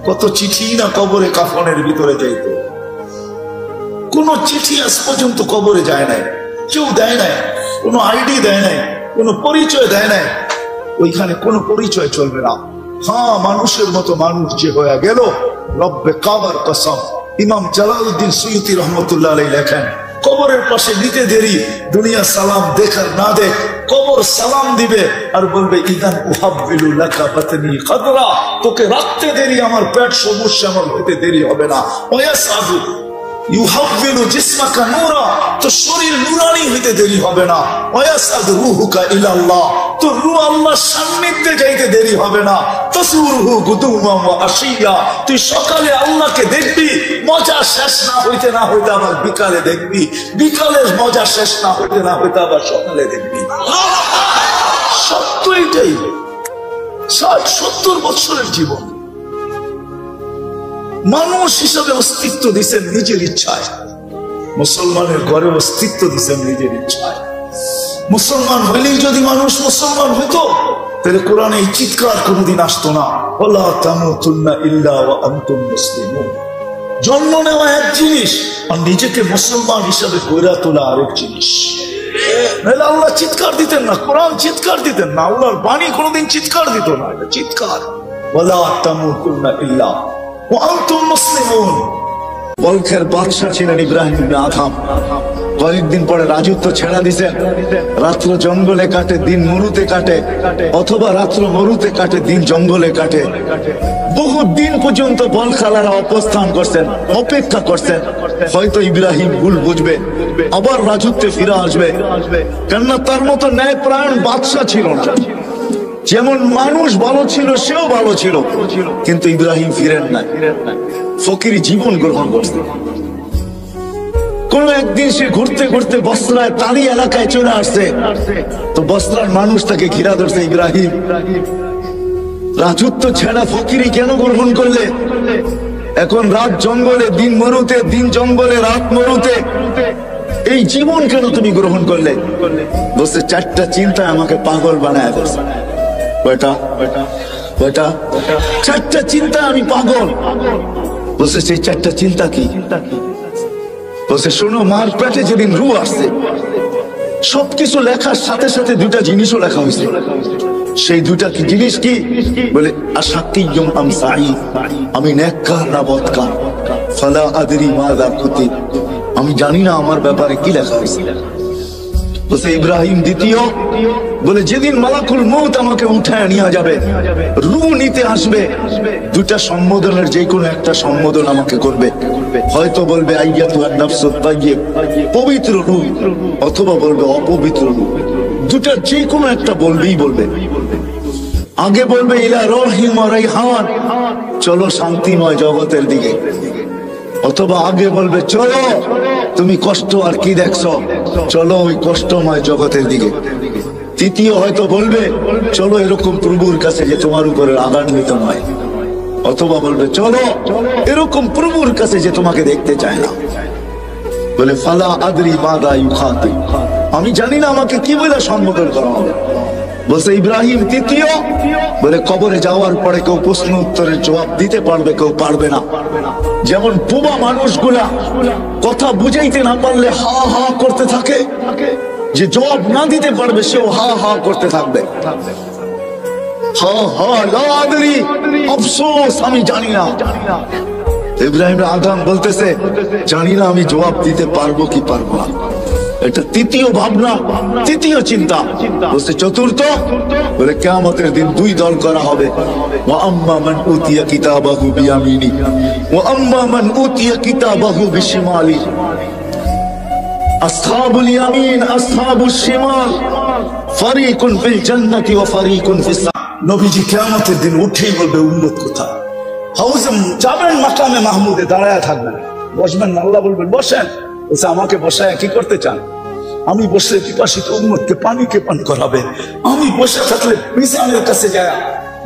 কত চিঠি না কবরে কাফনের ভিতরে যাইত। কোন চিঠি আজ পর্যন্ত কবরে যায় নাই, কেউ দেয় নাই, কোনো আইডি দেয় নাই, কোনো পরিচয় দেয় নাই। ওইখানে কোনো পরিচয় চলবে না। হ্যাঁ, মানুষের মতো মানুষ যে হয়ে গেল, রব্বে কাবার কসম। ইমাম জালালউদ্দিন সুয়ুতি রহমতুল্লাহ আলাইহি লেখেন, কবরের পাশে নিতে দেরি, দুনিয়া সালাম দেখার না দেখ, কবর সালাম দিবে আর বলবে ইদান উহাব্বিলু লাকা বাতনি খাদরা, তোকে রাখতে দেরি, আমার পেট সবুজ শ্যামল হতে দেরি হবে না। ওয়াসাদু ইউহাব্বিলু জিসমাকা নূরা, তো শরীর নূরানি হইতে দেরি হবে না। ওয়াসাদু রূহুকা ইলাল্লাহ, তো রূহ আল্লাহর সান্নিধ্যে যাইতে দেরি হবে না। তাসুরুহু গুদুওয়া ওয়া আশিয়া, তুই সকালে আল্লাহকে দেখবি, মজা শেষ না হইতে না হইতে আবার বিকালে দেখবি, বিকালের মজা শেষ না হইতে না হইতে আবার সকালে দেখবি। সত্য এটাই। 60-70 বছরের জীবন মানুষ হিসাবে অস্তিত্ব দিচ্ছেন নিজের ইচ্ছায়। মুসলমানের ঘরে অস্তিত্ব দিচ্ছেন নিজের ইচ্ছায়। মুসলমান হইলেই যদি মানুষ মুসলমান হইতো, তাহলে কোরআনে এই চিৎকার কোনদিন আসতো না, ওয়ালা তামুতুন্না ইল্লা ওয়া আনতুম মুসলিমুন। জন্ম নেওয়া এক জিনিস, আর নিজেকে মুসলমান হিসাবে গড়ে তোলা আরেক জিনিস। নাহলে আল্লাহ চিৎকার দিতেন না, কোরআন চিৎকার দিতেন না, আল্লাহর বাণী কোনদিন চিৎকার দিত না। এটা চিৎকার, ওয়ালা তামুতুন্না ইল্লা ওয়া আনতুম মুসলিমুন। বলখের বাদশা ছিলেন ইব্রাহিম ইবনে আদহাম। কয়েকদিন পরে রাজত্ব ছেড়া দিছেন। রাত্র জঙ্গলে কাটে, দিন মরুতে কাটে, অথবা রাত্র মরুতে কাটে, দিন জঙ্গলে কাটে। বহু দিন পর্যন্ত বলখালারা অবস্থান করছেন, অপেক্ষা করছেন, হয়তো ইব্রাহিম ভুল বুঝবে, আবার রাজত্বে ফিরে আসবে। কেননা তার মতো ন্যায়পরায়ণ বাদশা ছিল না। যেমন মানুষ ভালো ছিল, সেও ভালো ছিল, কিন্তু ইব্রাহিম ফিরেন না, ফকির জীবন গ্রহণ করছে। কোন একদিন সে ঘুরতে ঘুরতে বসরায় তারি এলাকায় চলে আসছে, তো বসরার মানুষ তাকে ঘিরা ধরছে, ইব্রাহিম রাজত্ব ছেড়া ফকিরি কেন গ্রহণ করলে? এখন রাত জঙ্গলে, দিন মরুতে, দিন জঙ্গলে, রাত মরুতে, এই জীবন কেন তুমি গ্রহণ করলে? বলছে 4টা চিন্তা আমাকে পাগল বানায় দিয়েছে। বেটা বেটা বেটা 4টা চিন্তা আমি পাগল। বলছে সেই 4টা চিন্তা কি? বলছে শোনো, মার পেটে যেদিন রূহ আসছে, সবকিছু লেখার সাথে সাথে 2টা জিনিসও লেখা হয়েছে। সেই দুটা কি জিনিস কি? বলে আশাকিয়ুম আম সাঈদ, আমি নেককার না বদকার। ফালা আদরি মাযা কুতিব, আমি জানি না আমার ব্যাপারে কি লেখা হয়েছে। বলছে ইব্রাহিম দ্বিতীয়, বলে যেদিন মালাকুল মউত আমাকে উঠায় নিয়ে যাবে, রূহ নিতে আসবে, দুটা সম্বোধনের যে কোনো একটা সম্বোধন আমাকে করবে। হয়তো বলবে আইয়াতুহান নাফসুত তাইয়্যিব, পবিত্র রূহ, অথবা বলবে অপবিত্র রূহ। দুটার যে কোনো একটা বলবেই বলবে। আগে বলবে ইলা রহিম ওয়া রাইহান, চলো শান্তিময় জগতের দিকে। অথবা আগে বলবে চলো তুমি কষ্ট আর কি দেখছো, চলো ওই কষ্টময় জগতের দিকে। তৃতীয় হয়তো বলবে চলো এরকম প্রভুর কাছে যে তোমার উপরে রাগান্বিত নয়। অথবা বলবে চলো এরকম প্রভুর কাছে যে তোমাকে দেখতে চায় না। বলে ফালা আদরি মাযা ইউখাতিব, আমি জানি না আমাকে কি বলে সম্বোধন করা হবে। বলছে ইব্রাহিম তৃতীয়, বলে কবরে যাওয়ার পরে কেউ প্রশ্ন উত্তরের জবাব দিতে পারবে, কেউ পারবে না। যেমন বুবা মানুষগুলা কথা বুঝাইতে না পারলে হা হা করতে থাকে, যে জবাব না দিতে পারবে সেও হা হা করতে থাকবে। হা হা লা আদরি, আফসোস আমি জানি না। ইব্রাহিম আদম বলতেছে জানি না আমি জবাব দিতে পারবো কি পারবো না। এটা তৃতীয় ভাবনা, তৃতীয় চিন্তা। বলছে চতুর্থ, বলে কিয়ামতের দিন দুই দল করা হবে। ওয়া আম্মা মান উতিয়া কিতাবাহু বিয়ামিনি ওয়া আম্মা মান উতিয়া কিতাবাহু বিশিমালি, আসহাবুল ইয়ামিন আসহাবুশ শিমাল, ফারিকুন ফিল জান্নাতি ওয়া ফারিকুন ফিস সাম। নবীজি কিয়ামতের দিন উঠেই বলবে উম্মত কোথায়? হাউজে যাবেন, মাকামে মাহমুদে দাঁড়ায় থাকবেন, বসবেন না। আল্লাহ বলবেন বসেন। বলছে আমাকে বসায় কি করতে চান? আমি বসে পিপাসিত উম্মতকে পানিকে পান করাবে। আমি বসে থাকলে মিজানের কাছে যায়,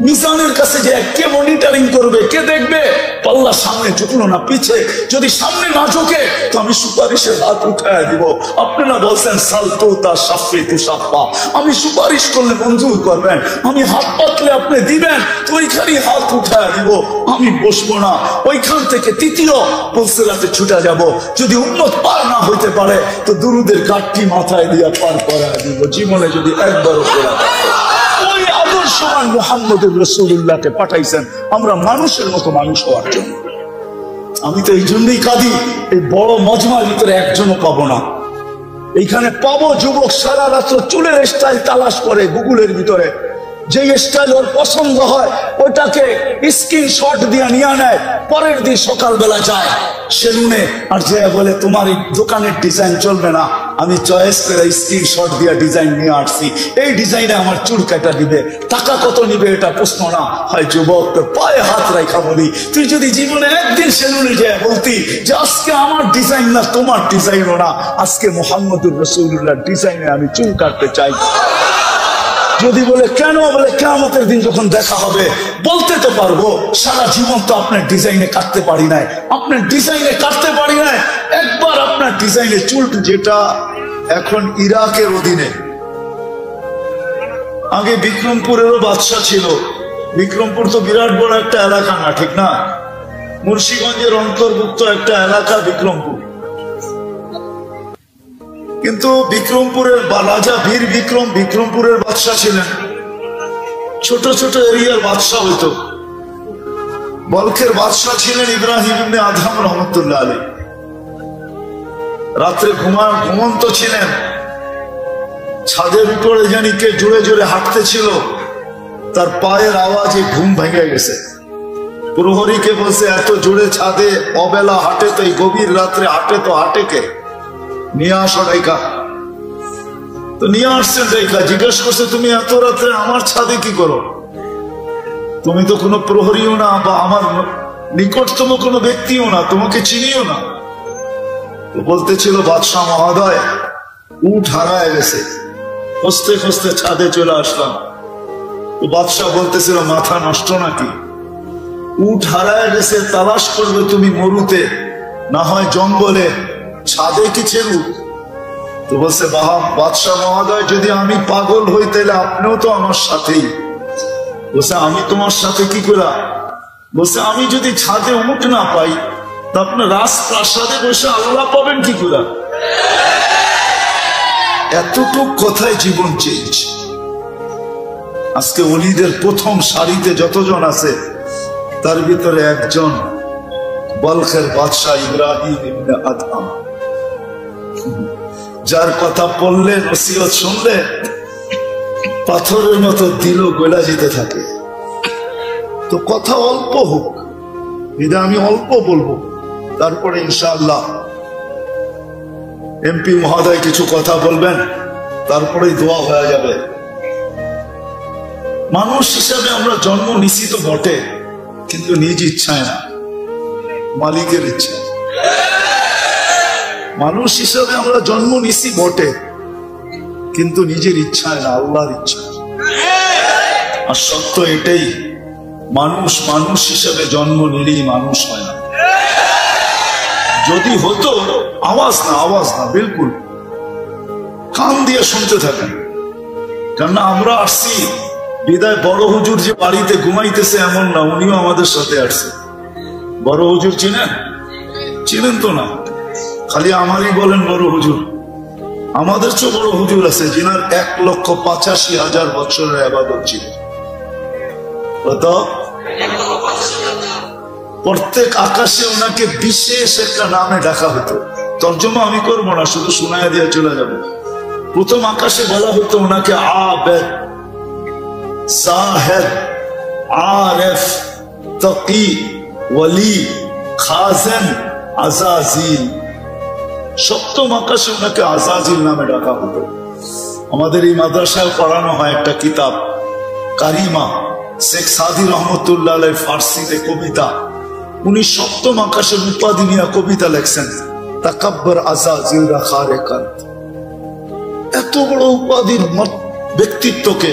মিজানের কাছে যায় কে মনিটরিং করবে, কে দেখবে? পাল্লা সামনে ঝুঁকলো না পিছে, যদি সামনে না ঝুঁকে তো আমি সুপারিশের হাত উঠায় দিব। আপনারা বলছেন সালতো তা সাফে তু সাফা, আমি সুপারিশ করলে মঞ্জুর করবেন, আমি হাত পাতলে আপনি দিবেন, তো ওইখানেই হাত উঠায় দিব, আমি বসবো না। ওইখান থেকে তৃতীয় পুলসিরাতে ছুটে যাব। যদি উম্মত পার না হইতে পারে তো দুরুদের গাঠটি মাথায় দিয়ে পার করায় দিব। জীবনে যদি একবারও করা ওই আদর্শবান মুহাম্মদুর রাসূলুল্লাহকে পাঠাইছেন আমরা মানুষের মতো মানুষ হওয়ার জন্য। আমি তো এই জন্যই কাঁদি, এই বড় মজমার ভিতরে একজনও পাবো না। এইখানে পাবো যুবক সারা রাত্র চুলের স্টাইল তালাশ করে গুগলের ভিতরে, যে স্টাইল ওর পছন্দ হয় ওটাকে স্ক্রিনশট দিয়ে নিয়ে নেয়, পরের দিন সকালবেলা যায় সেলুনে আর যে বলে তোমার এই দোকানের ডিজাইন চলবে না, আমি চয়েস করে স্ক্রিনশট দিয়ে ডিজাইন নিয়ে আসছি, এই ডিজাইনে আমার চুল কাটা দিবে, টাকা কত নিবে এটা প্রশ্ন না। হয় যুবক তো পায়ে হাত রাখা বলি, তুই যদি জীবনে একদিন সেলুনে যায় বলতি যে আজকে আমার ডিজাইন না তোমার ডিজাইনও না, আজকে মুহাম্মদুর রাসূলুল্লাহ ডিজাইনে আমি চুল কাটতে চাই। যদি বলে কেন? বলে কিয়ামতের দিন যখন দেখা হবে বলতে তো পারবো সারা জীবন তো আপনার ডিজাইনে কাটতে পারি নাই, আপনার ডিজাইনে কাটতে পারি নাই। একবার আপনার ডিজাইনে চুল, যেটা এখন ইরাকের অধীনে, আগে বিক্রমপুরেরও বাদশা ছিল। বিক্রমপুর তো বিরাট বড় একটা এলাকা না, ঠিক না? মুন্সিগঞ্জের অন্তর্ভুক্ত একটা এলাকা বিক্রমপুর। কিন্তু বিক্রমপুরের রাজা বীর বিক্রম বিক্রমপুরের বাদশা ছিলেন, ছোট ছোট এরিয়ার বাদশা হইতো। বলখের বাদশা ছিলেন ইব্রাহিম ইবনে আদহাম রহমতুল্লাহ আলাইহি। রাত্রে ঘুমন্ত ছিলেন, ছাদের উপরে জানি কে জোরে জোরে হাঁটতেছিল, তার পায়ের আওয়াজে ঘুম ভেঙে গেছে। প্রহরীকে বলছে এত জোরে ছাদে অবেলা হাঁটে তো, এই গভীর রাত্রে হাঁটে তো হাঁটে কে? নিয়ে আসো ডাইকা। তো নিয়ে আসছেন ডাইকা, জিজ্ঞেস করছে তুমি এত রাত্রে আমার ছাদে কি করো? তুমি তো কোনো প্রহরীও না বা আমার নিকটতম কোনো ব্যক্তিও না, তোমাকে চিনিও না। তো বলতেছিল বাদশাহ মহোদয় উঠ হারায় গেছে, খুঁজতে খুঁজতে ছাদে চলে আসলাম। তো বাদশাহ বলতেছিল মাথা নষ্ট নাকি? উঠ হারায় গেছে তালাশ করবে তুমি মরুতে, না হয় জঙ্গলে, ছাদে কি ছেড়ু? তো বলছে বাদশাহ মহোদয় যদি আমি পাগল হই তাহলে আপনিও তো আমার সাথেই। বলছে আমি তোমার সাথে কি করে? বলছে আমি যদি ছাদে উঠ না পাই তা আপনার রাজপ্রাসাদে বসে আল্লাহ পাবেন কি করে? এতটুক কথায় জীবন চেঞ্জ। আজকে ওলিদের প্রথম সারিতে যতজন আছে তার ভিতরে একজন বলখের বাদশাহ ইব্রাহিম ইবনে আদহাম, যার কথা পড়লে নসিহত শুনলে পাথরের মতো দিল গলা যেতে থাকে। তো কথা অল্প হোক, এটা আমি অল্প বলবো, তারপরে ইনশাআল্লাহ এমপি মহোদয় কিছু কথা বলবেন, তারপরেই দোয়া হয়ে যাবে। মানুষ হিসাবে আমরা জন্ম নিছি তো বটে, কিন্তু নিজ ইচ্ছায় না, মালিকের ইচ্ছা। মানুষ হিসাবে আমরা জন্ম নিছি বটে, কিন্তু নিজের ইচ্ছায় না, আল্লাহর ইচ্ছা। আর সত্য এটাই, মানুষ মানুষ হিসাবে জন্ম নিলেই মানুষ হয় না। যদি হতো আওয়াজ না বিলকুল কান দিয়ে শুনতে থাকেন, কেননা আমরা আসছি বিদায় বড় হুজুর যে বাড়িতে ঘুমাইতেছে এমন না, উনিও আমাদের সাথে আসছে। বড় হুজুর চিনেন তো না, খালি আমারই বলেন বড় হুজুর। আমাদের চেয়ে বড় হুজুর আছে যিনার 1,85,000 বছরের ইবাদত ছিল। প্রত্যেক আকাশে ওনাকে বিশেষ একটা নামে ডাকা হতো। তর্জমা আমি করবো না, শুধু শোনায় দিয়ে চলে যাবে। প্রথম আকাশে বলা হতো ওনাকে আবেদ, সাহেব, আরেফ, তাকি, ওয়ালি, খাজেন, আজাজিল। সপ্তম আকাশে ওনাকে আজাজিল নামে ডাকা হতো। আমাদের এই মাদ্রাসায় পড়ানো হয় একটা কিতাব কারিমা, শেখ সাদি রহমতুল্লাহ আলাইহির ফার্সিতে কবিতা। উনি সপ্তম আকাশের উপাধি নিয়ে কবিতা লেখছেন, তাকাব্বর আজাজিল রাখারে কান্ত। এত বড় উপাধির ব্যক্তিত্বকে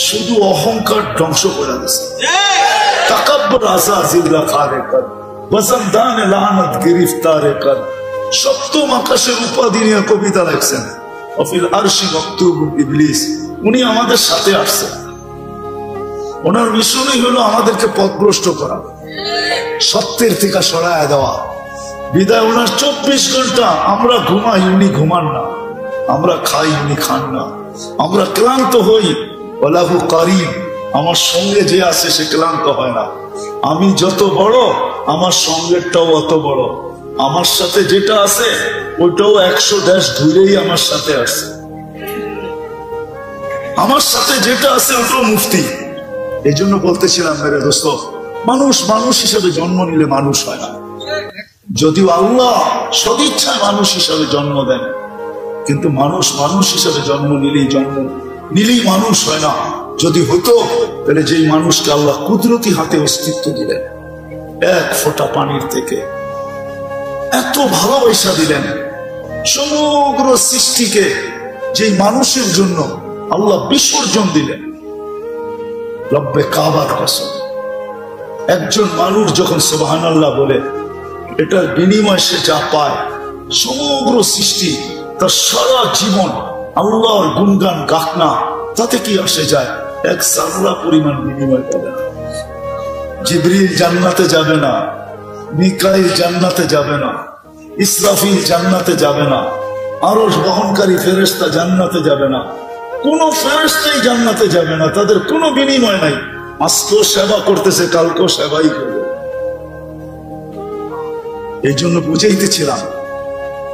শুধু অহংকার ধ্বংস করে দিয়েছে। তাকাব্বর আজাজিল রাখারে কান্ত, বজনদান লানত গিরফতারে কান্ত। সপ্তম আকাশের উপাধি নিয়ে কবিতা লেখছেন। অফিল আরশি মকতুব ইবলিস। উনি আমাদের সাথে আসছেন, ওনার মিশনই হলো আমাদেরকে পথভ্রষ্ট করা, সত্যের থেকে সরায় দেওয়া। বিদায় ওনার 24 ঘন্টা আমরা ঘুমাই, উনি ঘুমান না, আমরা খাই, উনি খান না, আমরা ক্লান্ত হই, ওয়ালাহু কারিম, আমার সঙ্গে যে আছে সে ক্লান্ত হয় না। আমি যত বড় আমার সঙ্গেরটাও অত বড়, আমার সাথে যেটা আছে ওইটাও 100 দেশ ঘুরেই আমার সাথে আসছে। আমার সাথে যেটা আছে ওটাও মুফতি। এই জন্য বলতেছিলাম মেরে দোস্ত, মানুষ মানুষ হিসেবে জন্ম নিলে মানুষ হয় না। যদিও আল্লাহ সদিচ্ছায় মানুষ হিসাবে জন্ম দেন, কিন্তু মানুষ মানুষ হিসাবে জন্ম নিলেই মানুষ হয় না। যদি হতো তাহলে যেই মানুষকে আল্লাহ কুদরতি হাতে অস্তিত্ব দিলেন, এক ফোঁটা পানির থেকে এত ভালোবাসা দিলেন, সমগ্র সৃষ্টিকে যেই মানুষের জন্য আল্লাহ বিসর্জন দিলেন, রব্বে কাবার কসম। একজন মানুষ যখন সুবহানাল্লাহ বলে, এটার বিনিময় সে যা পায়, সমগ্র সৃষ্টি তার সারা জীবন আল্লাহর গুণগান গাক না, তাতে কি আসে যায়? এক সাররা পরিমাণ বিনিময় পাবে না। জিবরিল জান্নাতে যাবে না, মিকাইল জান্নাতে যাবে না, ইসরাফিল জান্নাতে যাবে না, আরশ বহনকারী ফেরেশতা জান্নাতে যাবে না, কোন ফেরেশতাই জান্নাতে যাবে না। তাদের কোনো বিনিময় নাই। আজকেও সেবা করতেছে, কালকেও সেবাই করবে। এই জন্য বুঝাইতেছিলাম,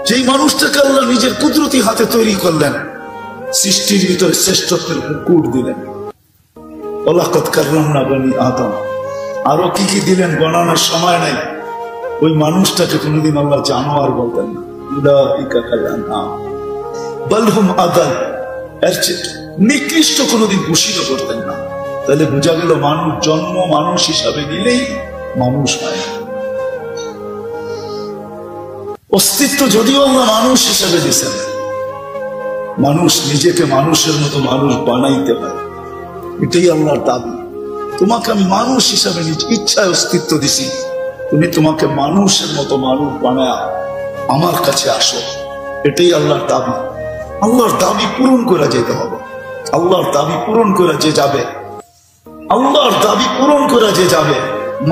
যেই মানুষটাকে আল্লাহ নিজের কুদরতি হাতে তৈরি করলেন, সৃষ্টির ভিতরে শ্রেষ্ঠত্বের মুকুট দিলেন। ওয়ালাকাদ কাররামনা বনি আদম, আরো কি কি দিলেন গণনার সময় নাই। ওই মানুষটাকে কোনোদিন আল্লাহ জানোয়ার বলতেন না, উলাইকা কাল আনআম বাল হুম আদাল, এর চেয়ে নিকৃষ্ট কোনোদিন ঘোষিত করতেন না। তাহলে বোঝা গেল মানুষ জন্ম মানুষ হিসাবে নিলেই মানুষ হয়। অস্তিত্ব যদিও আল্লাহ মানুষ হিসাবে দিয়েছেন, মানুষ নিজেকে মানুষের মতো মানুষ বানাইতে পারে, এটাই আল্লাহর দাবি। তোমাকে আমি মানুষ হিসাবে নিজ ইচ্ছায় অস্তিত্ব দিছি, তুমি তোমাকে মানুষের মতো মানুষ বানায় আমার কাছে আসো, এটাই আল্লাহর দাবি। আল্লাহর দাবি পূরণ করে যেতে হবে। আল্লাহর দাবি পূরণ করে যে যাবে, আল্লাহর দাবি পূরণ করে যে যাবে,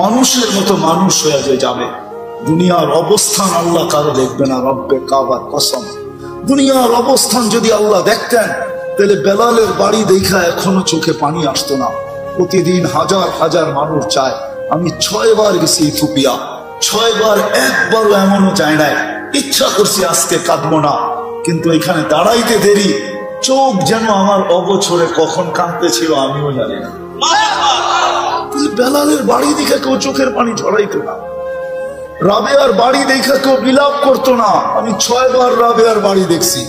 মানুষের মতো মানুষ হয়ে যে যাবে, দুনিয়ার অবস্থান আল্লাহ কারো দেখবে না। রব্বে কাবার কসম, দুনিয়ার অবস্থান যদি আল্লাহ দেখতেন তাহলে বেলালের বাড়ি দেখা এখনো চোখে পানি আসতো না। প্রতিদিন হাজার হাজার মানুষ যায়। আমি 6 বার গেছি ইথিওপিয়া, 6 বার একবারও এমনও যায় নাই ইচ্ছা করছি আজকে কাঁদবো না, কিন্তু এখানে দাঁড়াইতে দেরি, চোখ যেন আমার অবছরে কখন কাঁদতে ছিল আমিও জানি না। বেলালের বাড়ি দেখে কেউ চোখের পানি ঝরাইতো না, রাবেয়ার বাড়ি দেখে কেউ বিলাপ করতো না। আমি 6 বার রাবেয়ার বাড়ি দেখছি।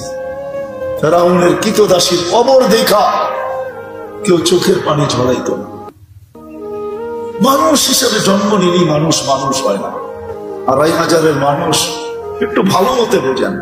ফেরাউনের কৃতদাসীর কবর দেখা কেউ চোখের পানি ঝরাইতো না। মানুষ হিসাবে জন্ম নিলেই মানুষ মানুষ হয় না। 2,500 মানুষ একটু ভালো মতে বোঝেন।